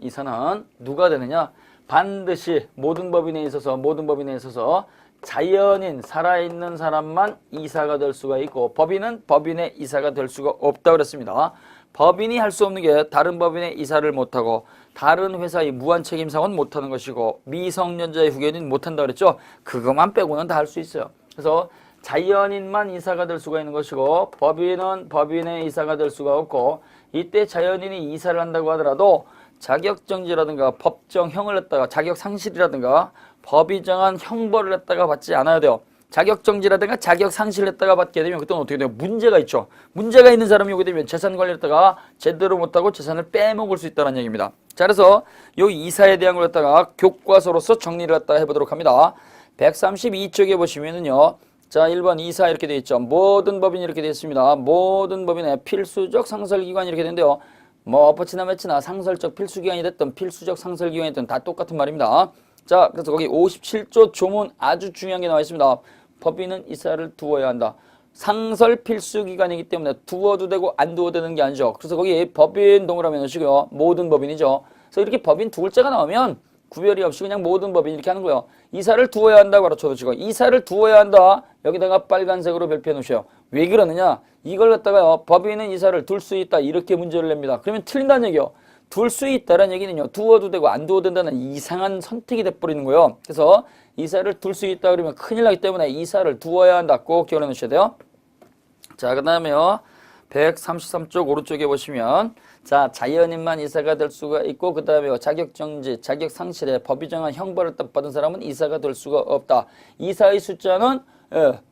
누가 되느냐? 반드시 모든 법인에 있어서 자연인 살아있는 사람만 이사가 될 수가 있고 법인은 법인의 이사가 될 수가 없다 그랬습니다. 법인이 할 수 없는 게 다른 법인의 이사를 못하고 다른 회사의 무한책임상은 못하는 것이고 미성년자의 후견인 못한다 그랬죠. 그것만 빼고는 다 할 수 있어요. 그래서 자연인만 이사가 될 수가 있는 것이고 법인은 법인의 이사가 될 수가 없고 이때 자연인이 이사를 한다고 하더라도 자격정지라든가 법정형을 했다가 자격상실이라든가 법이 정한 형벌을 했다가 받지 않아야 돼요. 자격정지라든가 자격상실을 했다가 받게 되면 그때는 어떻게 돼요? 문제가 있죠. 문제가 있는 사람이 오게 되면 재산 관리를 했다가 제대로 못하고 재산을 빼먹을 수 있다는 얘기입니다. 자, 그래서 이 이사에 대한 걸 갖다가 교과서로서 정리를 갖다가 해보도록 합니다. 132쪽에 보시면은요. 자, 1번 이사 이렇게 되어 있죠. 모든 법인이 이렇게 되어 있습니다. 모든 법인의 필수적 상설기관이 이렇게 되는데요. 뭐 엎어치나 매치나 상설적 필수기관이 됐든 필수적 상설기관이 됐든 다 똑같은 말입니다. 자, 그래서 거기 57조 조문 아주 중요한 게 나와 있습니다. 법인은 이사를 두어야 한다. 상설 필수기관이기 때문에 두어도 되고 안 두어도 되는 게 아니죠. 그래서 거기 법인 동그라미 넣으시고요. 모든 법인이죠. 그래서 이렇게 법인 두 글자가 나오면 구별이 없이 그냥 모든 법인 이렇게 하는 거예요. 이사를 두어야 한다고 가르쳐두시고 이사를 두어야 한다. 여기다가 빨간색으로 별표해 놓으셔요. 왜 그러느냐? 이걸 갖다가요. 법인은 이사를 둘 수 있다. 이렇게 문제를 냅니다. 그러면 틀린다는 얘기요. 둘 수 있다는 얘기는요. 두어도 되고 안 두어도 된다는 이상한 선택이 돼버리는 거예요. 그래서 이사를 둘 수 있다 그러면 큰일 나기 때문에 이사를 두어야 한다. 꼭 기억해 놓으셔야 돼요. 자, 그 다음에요. 133쪽 오른쪽에 보시면 자, 자연인만 이사가 될 수가 있고 그 다음에 자격정지, 자격상실에 법이 정한 형벌을 받은 사람은 이사가 될 수가 없다. 이사의 숫자는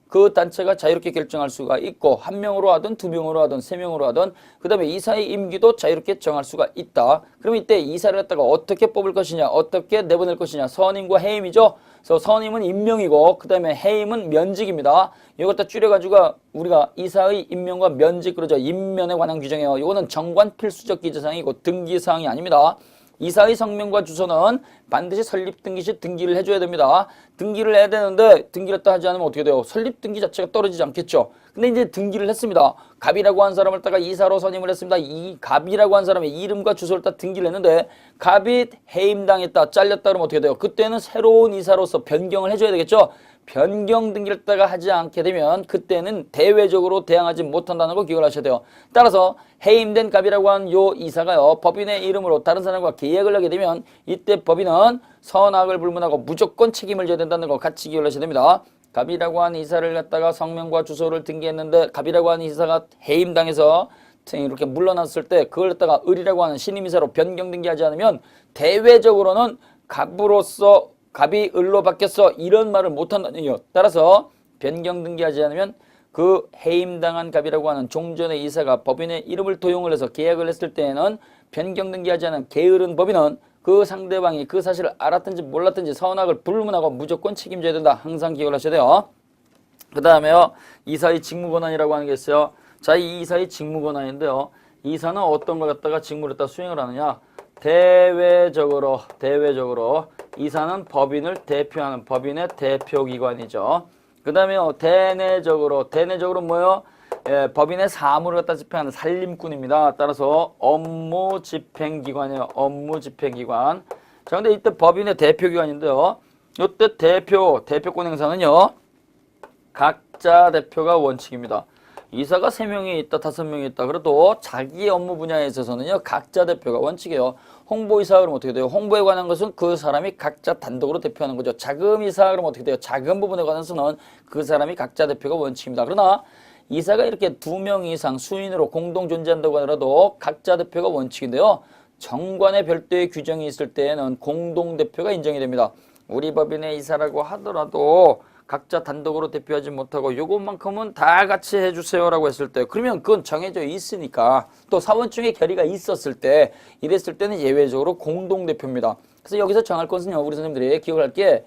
그 단체가 자유롭게 결정할 수가 있고 한 명으로 하든 두 명으로 하든 세 명으로 하든 그 다음에 이사의 임기도 자유롭게 정할 수가 있다. 그럼 이때 이사를 갖다가 어떻게 뽑을 것이냐, 어떻게 내보낼 것이냐, 선임과 해임이죠. 그래서 선임은 임명이고 그 다음에 해임은 면직입니다. 이걸 다 줄여가지고 우리가 이사의 임명과 면직 그러죠. 임면에 관한 규정이에요. 이거는 정관 필수적 기재사항이고 등기사항이 아닙니다. 이사의 성명과 주소는 반드시 설립등기 시 등기를 해줘야 됩니다. 등기를 해야 되는데 등기를 또 하지 않으면 어떻게 돼요? 설립등기 자체가 떨어지지 않겠죠. 근데 이제 등기를 했습니다. 갑이라고 한 사람을 따가 이사로 선임을 했습니다. 이 갑이라고 한 사람의 이름과 주소를 따 등기를 했는데 갑이 해임당했다, 잘렸다 그러면 어떻게 돼요? 그때는 새로운 이사로서 변경을 해줘야 되겠죠. 변경 등기를 따가 하지 않게 되면 그때는 대외적으로 대항하지 못한다는 거 기억을 하셔야 돼요. 따라서 해임된 갑이라고 한 요 이사가요. 법인의 이름으로 다른 사람과 계약을 하게 되면 이때 법인은 선악을 불문하고 무조건 책임을 져야 된다는 거 같이 기억을 하셔야 됩니다. 갑이라고 한 이사를 갖다가 성명과 주소를 등기했는데 갑이라고 하는 이사가 해임당해서 이렇게 물러났을 때 그걸 갖다가 을이라고 하는 신임이사로 변경 등기하지 않으면 대외적으로는 갑으로서 갑이 을로 바뀌었어 이런 말을 못한다는 얘기예요. 따라서 변경 등기하지 않으면 그 해임당한 갑이라고 하는 종전의 이사가 법인의 이름을 도용을 해서 계약을 했을 때에는 변경 등기하지 않은 게으른 법인은 그 상대방이 그 사실을 알았든지 몰랐든지 선악을 불문하고 무조건 책임져야 된다. 항상 기억을 하셔야 돼요. 그 다음에요. 이사의 직무권한이라고 하는 게 있어요. 자, 이 이사의 직무권한인데요. 이사는 어떤 걸 갖다가 직무를 갖다 수행을 하느냐. 대외적으로 이사는 법인을 대표하는 법인의 대표기관이죠. 그 다음에요. 대내적으로 뭐예요? 법인의 사무를 갖다 집행하는 살림꾼입니다. 따라서 업무집행기관이에요. 업무집행기관. 자, 근데 이때 법인의 대표기관인데요. 이때 대표권 행사는요. 각자 대표가 원칙입니다. 이사가 3명이 있다, 5명이 있다. 그래도 자기 업무 분야에 있어서는요. 각자 대표가 원칙이에요. 홍보이사 그러면 어떻게 돼요? 홍보에 관한 것은 그 사람이 각자 단독으로 대표하는 거죠. 자금이사 그러면 어떻게 돼요? 자금 부분에 관해서는 그 사람이 각자 대표가 원칙입니다. 그러나 이사가 이렇게 2명 이상 수인으로 공동 존재한다고 하더라도 각자 대표가 원칙인데요. 정관에 별도의 규정이 있을 때에는 공동대표가 인정이 됩니다. 우리 법인의 이사라고 하더라도 각자 단독으로 대표하지 못하고 요것만큼은 다 같이 해주세요라고 했을 때 그러면 그건 정해져 있으니까 또 사원총회 결의가 있었을 때 이랬을 때는 예외적으로 공동대표입니다. 그래서 여기서 정할 것은요. 우리 선생님들이 기억할 게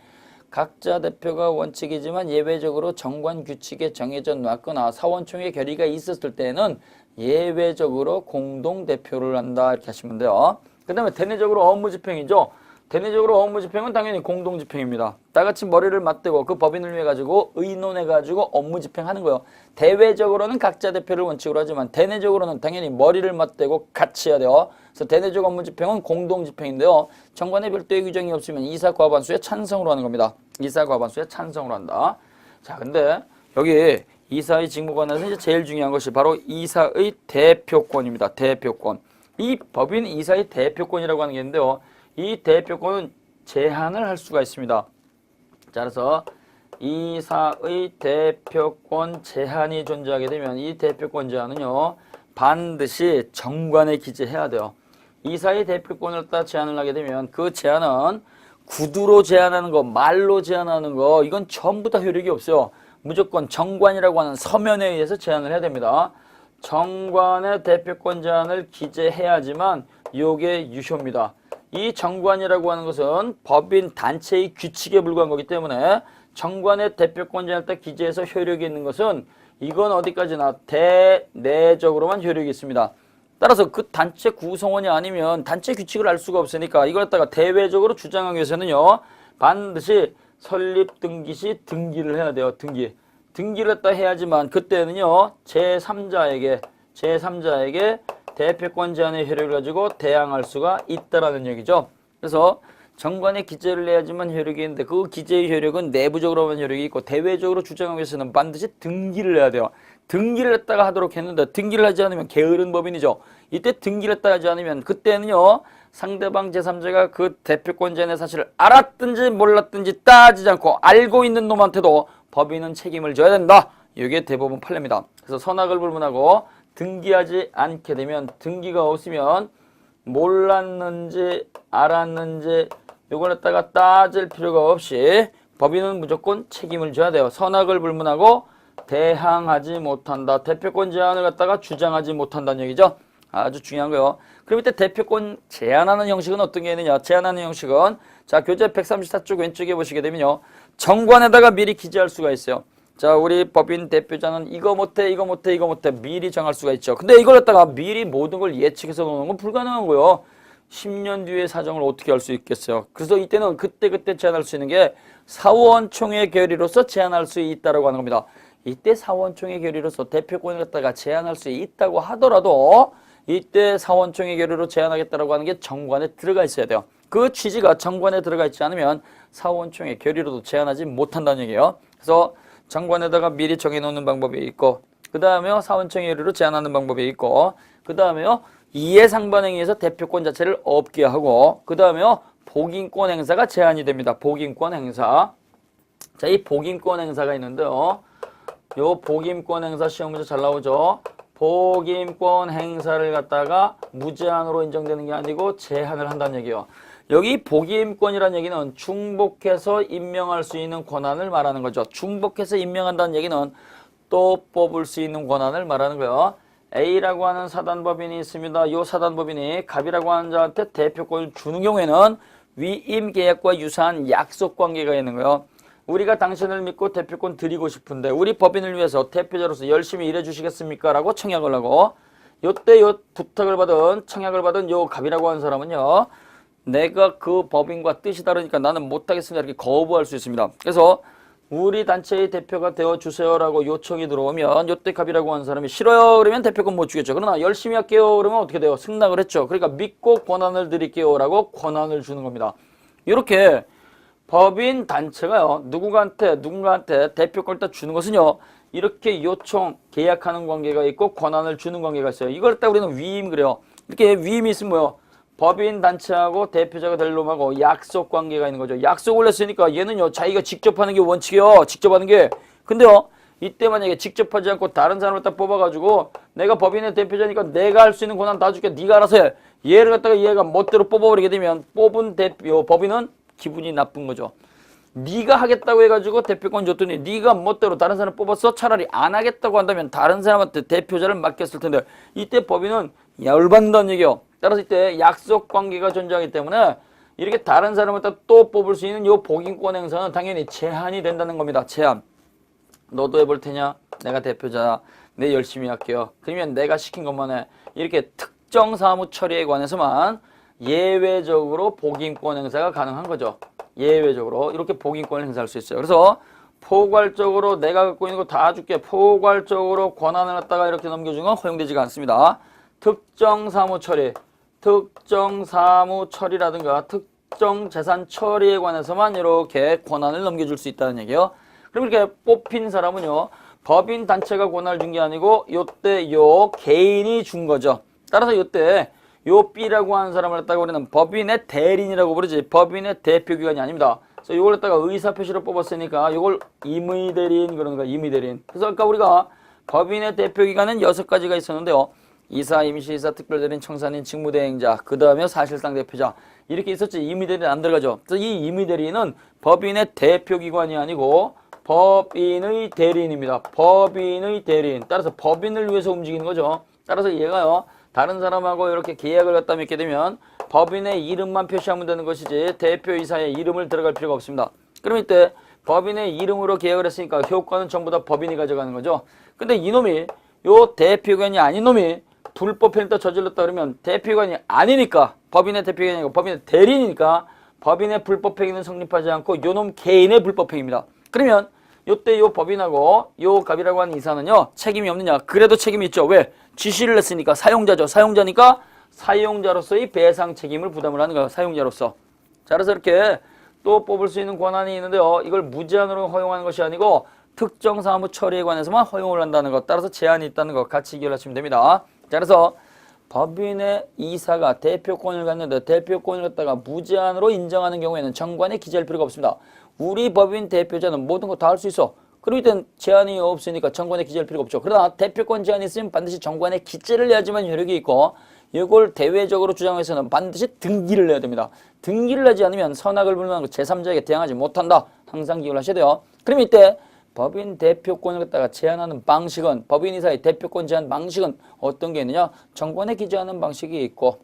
각자 대표가 원칙이지만 예외적으로 정관 규칙에 정해져 놨거나 사원총회 결의가 있었을 때는 예외적으로 공동대표를 한다 이렇게 하시면 돼요. 그 다음에 대내적으로 업무집행이죠. 대내적으로 업무집행은 당연히 공동집행입니다. 다같이 머리를 맞대고 그 법인을 위해 가지고 의논해가지고 업무집행하는 거예요. 대외적으로는 각자 대표를 원칙으로 하지만 대내적으로는 당연히 머리를 맞대고 같이 해야 돼요. 그래서 대내적 업무집행은 공동집행인데요. 정관에 별도의 규정이 없으면 이사 과반수의 찬성으로 하는 겁니다. 이사 과반수의 찬성으로 한다. 자, 근데 여기 이사의 직무관에서 이제 제일 중요한 것이 바로 이사의 대표권입니다. 대표권. 이 법인 이사의 대표권이라고 하는 게 있는데요. 이 대표권은 제한을 할 수가 있습니다. 자, 그래서 이사의 대표권 제한이 존재하게 되면 이 대표권 제한은요, 반드시 정관에 기재해야 돼요. 이사의 대표권을 따라 제한을 하게 되면 그 제한은 구두로 제한하는 거, 말로 제한하는 거, 이건 전부 다 효력이 없어요. 무조건 정관이라고 하는 서면에 의해서 제한을 해야 됩니다. 정관의 대표권 제한을 기재해야지만 이게 유효입니다. 이 정관이라고 하는 것은 법인 단체의 규칙에 불과한 거기 때문에 정관의 대표권 제한을 딱 기재해서 효력이 있는 것은 이건 어디까지나 대내적으로만 효력이 있습니다. 따라서 그 단체 구성원이 아니면 단체 규칙을 알 수가 없으니까 이걸 갖다가 대외적으로 주장하기 위해서는요, 반드시 설립 등기 시 등기를 해야 돼요. 등기를 갖다 해야지만 그때는요, 제3자에게 대표권 제한의 효력을 가지고 대항할 수가 있다라는 얘기죠. 그래서 정관에 기재를 해야지만 효력이 있는데 그 기재의 효력은 내부적으로만 효력이 있고 대외적으로 주장하기 위해서는 반드시 등기를 해야 돼요. 등기를 했다가 하도록 했는데 등기를 하지 않으면 게으른 법인이죠. 이때 등기를 했다 하지 않으면 그때는요, 상대방 제3자가 그 대표권 제한의 사실을 알았든지 몰랐든지 따지지 않고 알고 있는 놈한테도 법인은 책임을 져야 된다. 이게 대법원 판례입니다. 그래서 선악을 불문하고 등기하지 않게 되면, 등기가 없으면 몰랐는지 알았는지 이걸 갖다가 따질 필요가 없이 법인은 무조건 책임을 져야 돼요. 선악을 불문하고 대항하지 못한다. 대표권 제한을 갖다가 주장하지 못한다는 얘기죠. 아주 중요한 거요. 그럼 이때 대표권 제한하는 형식은 어떤 게 있느냐? 제한하는 형식은, 자, 교재 134쪽 왼쪽에 보시게 되면요, 정관에다가 미리 기재할 수가 있어요. 자, 우리 법인 대표자는 이거 못해 미리 정할 수가 있죠. 근데 이걸 갖다가 미리 모든 걸 예측해서 놓는 건 불가능한 거예요. 10년 뒤의 사정을 어떻게 알 수 있겠어요. 그래서 이때는 그때 제한할 수 있는 게 사원총회 결의로서 제한할 수 있다라고 하는 겁니다. 이때 사원총회 결의로서 대표권을 갖다가 제한할 수 있다고 하더라도 이때 사원총회 결의로 제한하겠다라고 하는 게 정관에 들어가 있어야 돼요. 그 취지가 정관에 들어가 있지 않으면 사원총회 결의로도 제한하지 못한다는 얘기예요. 그래서 정관에다가 미리 정해놓는 방법이 있고, 그 다음에 사원총회 결의로 제한하는 방법이 있고, 그 다음에요, 이해상반행위에서 대표권 자체를 없게 하고, 그 다음에요, 복인권 행사가 제한이 됩니다. 복인권 행사. 자, 이 복인권 행사가 있는데요, 요 복인권 행사 시험 문제 잘 나오죠. 복인권 행사를 갖다가 무제한으로 인정되는 게 아니고 제한을 한다는 얘기예요. 여기 복임권이라는 얘기는 중복해서 임명할 수 있는 권한을 말하는 거죠. 중복해서 임명한다는 얘기는 또 뽑을 수 있는 권한을 말하는 거예요. A라고 하는 사단법인이 있습니다. 이 사단법인이 갑이라고 하는 자한테 대표권을 주는 경우에는 위임계약과 유사한 약속관계가 있는 거예요. 우리가 당신을 믿고 대표권 드리고 싶은데 우리 법인을 위해서 대표자로서 열심히 일해 주시겠습니까? 라고 청약을 하고, 요때 요 부탁을 받은, 청약을 받은 요 갑이라고 하는 사람은요, 내가 그 법인과 뜻이 다르니까 나는 못하겠습니다. 이렇게 거부할 수 있습니다. 그래서 우리 단체의 대표가 되어주세요라고 요청이 들어오면 요때 갑이라고 하는 사람이 싫어요 그러면 대표권 못 주겠죠. 그러나 열심히 할게요 그러면 어떻게 돼요? 승낙을 했죠. 그러니까 믿고 권한을 드릴게요 라고 권한을 주는 겁니다. 이렇게 법인 단체가요, 누군가한테 대표권을 딱 주는 것은요, 이렇게 요청, 계약하는 관계가 있고 권한을 주는 관계가 있어요. 이걸 딱 우리는 위임 그래요. 이렇게 위임이 있으면 뭐요? 법인 단체하고 대표자가 될 놈하고 약속 관계가 있는 거죠. 약속을 했으니까 얘는요, 자기가 직접 하는 게 원칙이요. 직접 하는 게. 근데요, 이때 만약에 직접 하지 않고 다른 사람을 딱 뽑아가지고 내가 법인의 대표자니까 내가 할 수 있는 권한 다 줄게. 네가 알아서 해. 얘를 갖다가 얘가 멋대로 뽑아버리게 되면 뽑은 법인은 기분이 나쁜 거죠. 네가 하겠다고 해가지고 대표권 줬더니 네가 멋대로 다른 사람 뽑았어? 차라리 안 하겠다고 한다면 다른 사람한테 대표자를 맡겼을 텐데 이때 법인은 열받는다는 얘기예요. 따라서 이때 약속 관계가 존재하기 때문에 이렇게 다른 사람을 또 뽑을 수 있는 이 복인권 행사는 당연히 제한이 된다는 겁니다. 제한. 너도 해볼 테냐? 내가 대표자. 내 열심히 할게요. 그러면 내가 시킨 것만 해. 이렇게 특정 사무 처리에 관해서만 예외적으로 복인권 행사가 가능한 거죠. 예외적으로 이렇게 복인권을 행사할 수 있어요. 그래서 포괄적으로 내가 갖고 있는 거 다 줄게. 포괄적으로 권한을 갖다가 이렇게 넘겨주는 건 허용되지가 않습니다. 특정 사무 처리, 특정 사무 처리라든가 특정 재산 처리에 관해서만 이렇게 권한을 넘겨줄 수 있다는 얘기예요. 그럼 이렇게 뽑힌 사람은요, 법인 단체가 권한을 준 게 아니고 요때 요 개인이 준 거죠. 따라서 요때 요 B라고 하는 사람을 갖다가 우리는 법인의 대리인이라고 부르지 법인의 대표기관이 아닙니다. 그래서 요걸 갖다가 의사표시로 뽑았으니까 요걸 임의대리인 그러는 거야. 임의대리인. 그래서 아까 우리가 법인의 대표기관은 6가지가 있었는데요. 이사, 임시이사, 특별대리인, 청산인, 직무대행자, 그 다음에 사실상 대표자 이렇게 있었지. 임의대리인 안 들어가죠. 그래서 이 임의대리인은 법인의 대표기관이 아니고 법인의 대리인입니다. 법인의 대리인. 따라서 법인을 위해서 움직이는 거죠. 따라서 얘가요, 다른 사람하고 이렇게 계약을 갖다 맺게 되면 법인의 이름만 표시하면 되는 것이지 대표이사의 이름을 들어갈 필요가 없습니다. 그럼 이때 법인의 이름으로 계약을 했으니까 효과는 전부 다 법인이 가져가는 거죠. 근데 이놈이 요 대표기관이 아닌 놈이 불법 행위를 저질렀다 그러면 대표기관이 아니니까 법인의 대표기관이 아니고 법인의 대리인이니까 법인의 불법 행위는 성립하지 않고 요놈 개인의 불법 행위입니다. 그러면 요때 요 법인하고 요 갑이라고 하는 이사는요 책임이 없느냐? 그래도 책임이 있죠. 왜? 지시를 했으니까 사용자죠. 사용자니까 사용자로서의 배상 책임을 부담을 하는 거예요. 사용자로서. 자, 그래서 이렇게 또 뽑을 수 있는 권한이 있는데요. 이걸 무제한으로 허용하는 것이 아니고 특정 사무 처리에 관해서만 허용을 한다는 것. 따라서 제한이 있다는 것 같이 기억하시면 됩니다. 자, 그래서 법인의 이사가 대표권을 갖는데 대표권을 갖다가 무제한으로 인정하는 경우에는 정관에 기재할 필요가 없습니다. 우리 법인 대표자는 모든 거 다 할 수 있어. 그럼 일단 제한이 없으니까 정관에 기재할 필요가 없죠. 그러나 대표권 제한이 있으면 반드시 정관에 기재를 해야지만 효력이 있고 이걸 대외적으로 주장해서는 반드시 등기를 해야 됩니다. 등기를 하지 않으면 선악을 불명하고 제3자에게 대항하지 못한다. 항상 기억을 하셔야 돼요. 그럼 이때 법인 대표권을 갖다가 제한하는 방식은 법인이사의 대표권 제한 방식은 어떤 게 있느냐? 정관에 기재하는 방식이 있고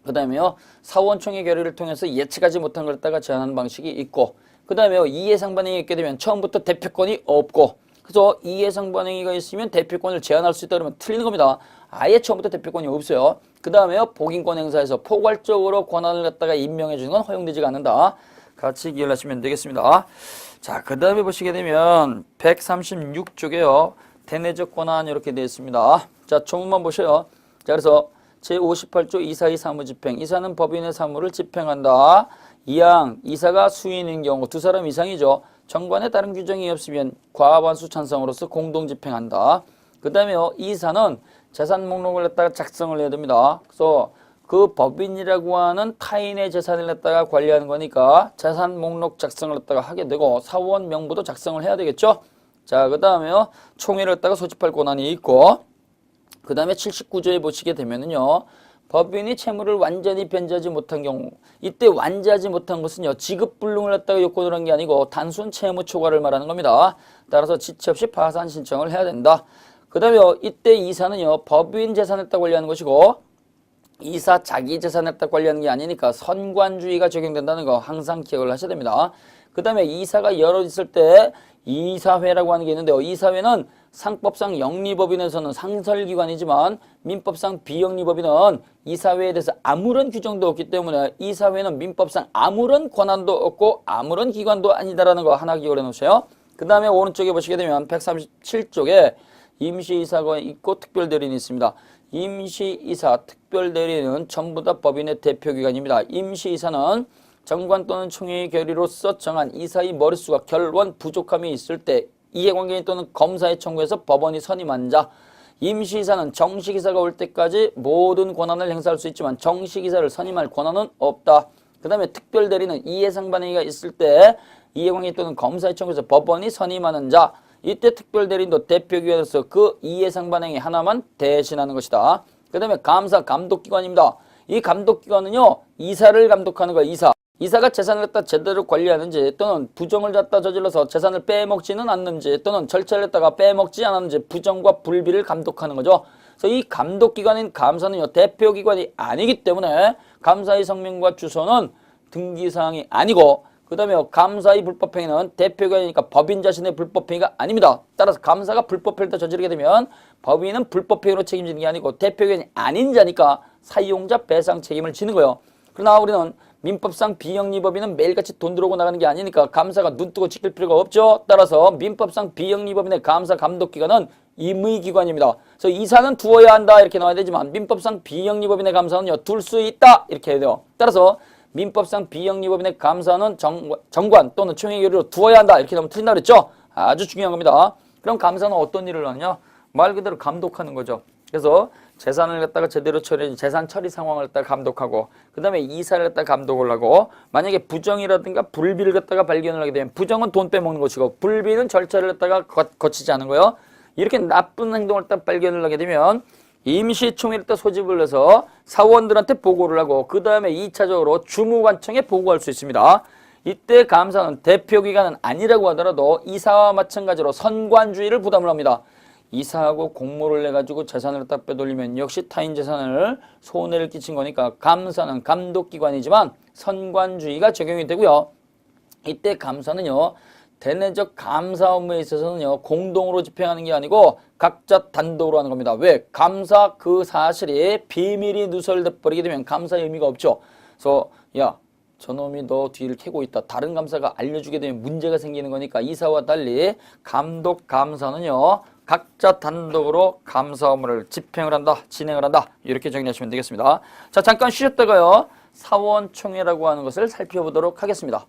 그 다음에요 사원총회 결의를 통해서 예측하지 못한 걸 갖다가 제한하는 방식이 있고 그 다음에요 이해상반행이 있게 되면 처음부터 대표권이 없고 그래서 이해상반행위가 있으면 대표권을 제한할 수 있다 그러면 틀리는 겁니다. 아예 처음부터 대표권이 없어요. 그 다음에요 복인권 행사에서 포괄적으로 권한을 갖다가 임명해 주는 건 허용되지가 않는다. 같이 기억하시면 되겠습니다. 자, 그 다음에 보시게 되면 136쪽에요. 대내적 권한 이렇게 되어 있습니다. 자, 조문만 보셔요. 자, 그래서 제58조 이사의 사무집행. 이사는 법인의 사무를 집행한다. 2항 이사가 수인인 경우 두 사람 이상이죠. 정관에 다른 규정이 없으면 과반수 찬성으로서 공동 집행한다. 그 다음에요. 이사는 재산 목록을 갖다가 작성을 해야 됩니다. 그래서 그 법인이라고 하는 타인의 재산을 갖다가 관리하는 거니까 재산 목록 작성을 갖다가 하게 되고 사원 명부도 작성을 해야 되겠죠. 자, 그 다음에요. 총회를 갖다가 소집할 권한이 있고 그 다음에 79조에 보시게 되면은요. 법인이 채무를 완전히 변제하지 못한 경우 이때 완제하지 못한 것은요. 지급불능을 갖다가 요건으로 한 게 아니고 단순 채무 초과를 말하는 겁니다. 따라서 지체 없이 파산 신청을 해야 된다. 그 다음에 이때 이사는요. 법인 재산을 갖다 관리하는 것이고 이사 자기 재산을 갖다 관리하는 게 아니니까 선관주의가 적용된다는 거 항상 기억을 하셔야 됩니다. 그 다음에 이사가 여러 있을 때 이사회라고 하는 게 있는데요. 이사회는 상법상 영리법인에서는 상설기관이지만 민법상 비영리법인은 이사회에 대해서 아무런 규정도 없기 때문에 이사회는 민법상 아무런 권한도 없고 아무런 기관도 아니다라는 거 하나 기억을 해놓으세요. 그 다음에 오른쪽에 보시게 되면 137쪽에 임시이사가 있고 특별대리인이 있습니다. 임시이사, 특별대리인은 전부 다 법인의 대표기관입니다. 임시이사는 정관 또는 총회의 결의로서 정한 이사의 머릿수가 결원 부족함이 있을 때 이해관계인 또는 검사의 청구에서 법원이 선임한 자. 임시이사는 정식이사가 올 때까지 모든 권한을 행사할 수 있지만 정식이사를 선임할 권한은 없다. 그 다음에 특별대리는 이해상반행위가 있을 때 이해관계 또는 검사의 청구에서 법원이 선임하는 자. 이때 특별대리인도 대표기관에서 그 이해상반행위 하나만 대신하는 것이다. 그 다음에 감사, 감독기관입니다. 이 감독기관은요. 이사를 감독하는 거예요. 이사가 재산을 갖다 제대로 관리하는지 또는 부정을 갖다 저질러서 재산을 빼먹지는 않는지 또는 절차를 갖다가 빼먹지 않았는지 부정과 불비를 감독하는 거죠. 그래서 이 감독기관인 감사는요. 대표기관이 아니기 때문에 감사의 성명과 주소는 등기사항이 아니고 그 다음에 감사의 불법행위는 대표기관이니까 법인 자신의 불법행위가 아닙니다. 따라서 감사가 불법행위를 저지르게 되면 법인은 불법행위로 책임지는 게 아니고 대표기관이 아닌 자니까 사용자 배상 책임을 지는 거예요. 그러나 우리는 민법상 비영리법인은 매일같이 돈 들어오고 나가는 게 아니니까 감사가 눈 뜨고 지킬 필요가 없죠. 따라서 민법상 비영리법인의 감사 감독기관은 임의기관입니다. 그래서 이사는 두어야 한다 이렇게 나와야 되지만 민법상 비영리법인의 감사는요 둘 수 있다 이렇게 해야 돼요. 따라서 민법상 비영리법인의 감사는 정관 또는 총회결의로 두어야 한다 이렇게 나오면 틀린다 그랬죠. 아주 중요한 겁니다. 그럼 감사는 어떤 일을 하느냐? 말 그대로 감독하는 거죠. 그래서 재산을 갖다가 제대로 처리, 재산 처리 상황을 갖다가 감독하고 그 다음에 이사를 갖다가 감독을 하고 만약에 부정이라든가 불비를 갖다가 발견을 하게 되면 부정은 돈 빼먹는 것이고 불비는 절차를 갖다가 거치지 않은 거예요. 이렇게 나쁜 행동을 딱 발견을 하게 되면 임시총회를 딱 소집을 해서 사원들한테 보고를 하고 그 다음에 2차적으로 주무관청에 보고할 수 있습니다. 이때 감사는 대표기관은 아니라고 하더라도 이사와 마찬가지로 선관주의를 부담을 합니다. 이사하고 공모를 해가지고 재산을 딱 빼돌리면 역시 타인 재산을 손해를 끼친 거니까 감사는 감독기관이지만 선관주의가 적용이 되고요. 이때 감사는요. 대내적 감사 업무에 있어서는요. 공동으로 집행하는 게 아니고 각자 단독으로 하는 겁니다. 왜? 감사 그 사실이 비밀이 누설돼 버리게 되면 감사의 의미가 없죠. 그래서 야 저놈이 너 뒤를 캐고 있다. 다른 감사가 알려주게 되면 문제가 생기는 거니까 이사와 달리 감독 감사는요. 각자 단독으로 감사 업무를 집행을 한다. 진행을 한다. 이렇게 정리하시면 되겠습니다. 자 잠깐 쉬셨다가요. 사원총회라고 하는 것을 살펴보도록 하겠습니다.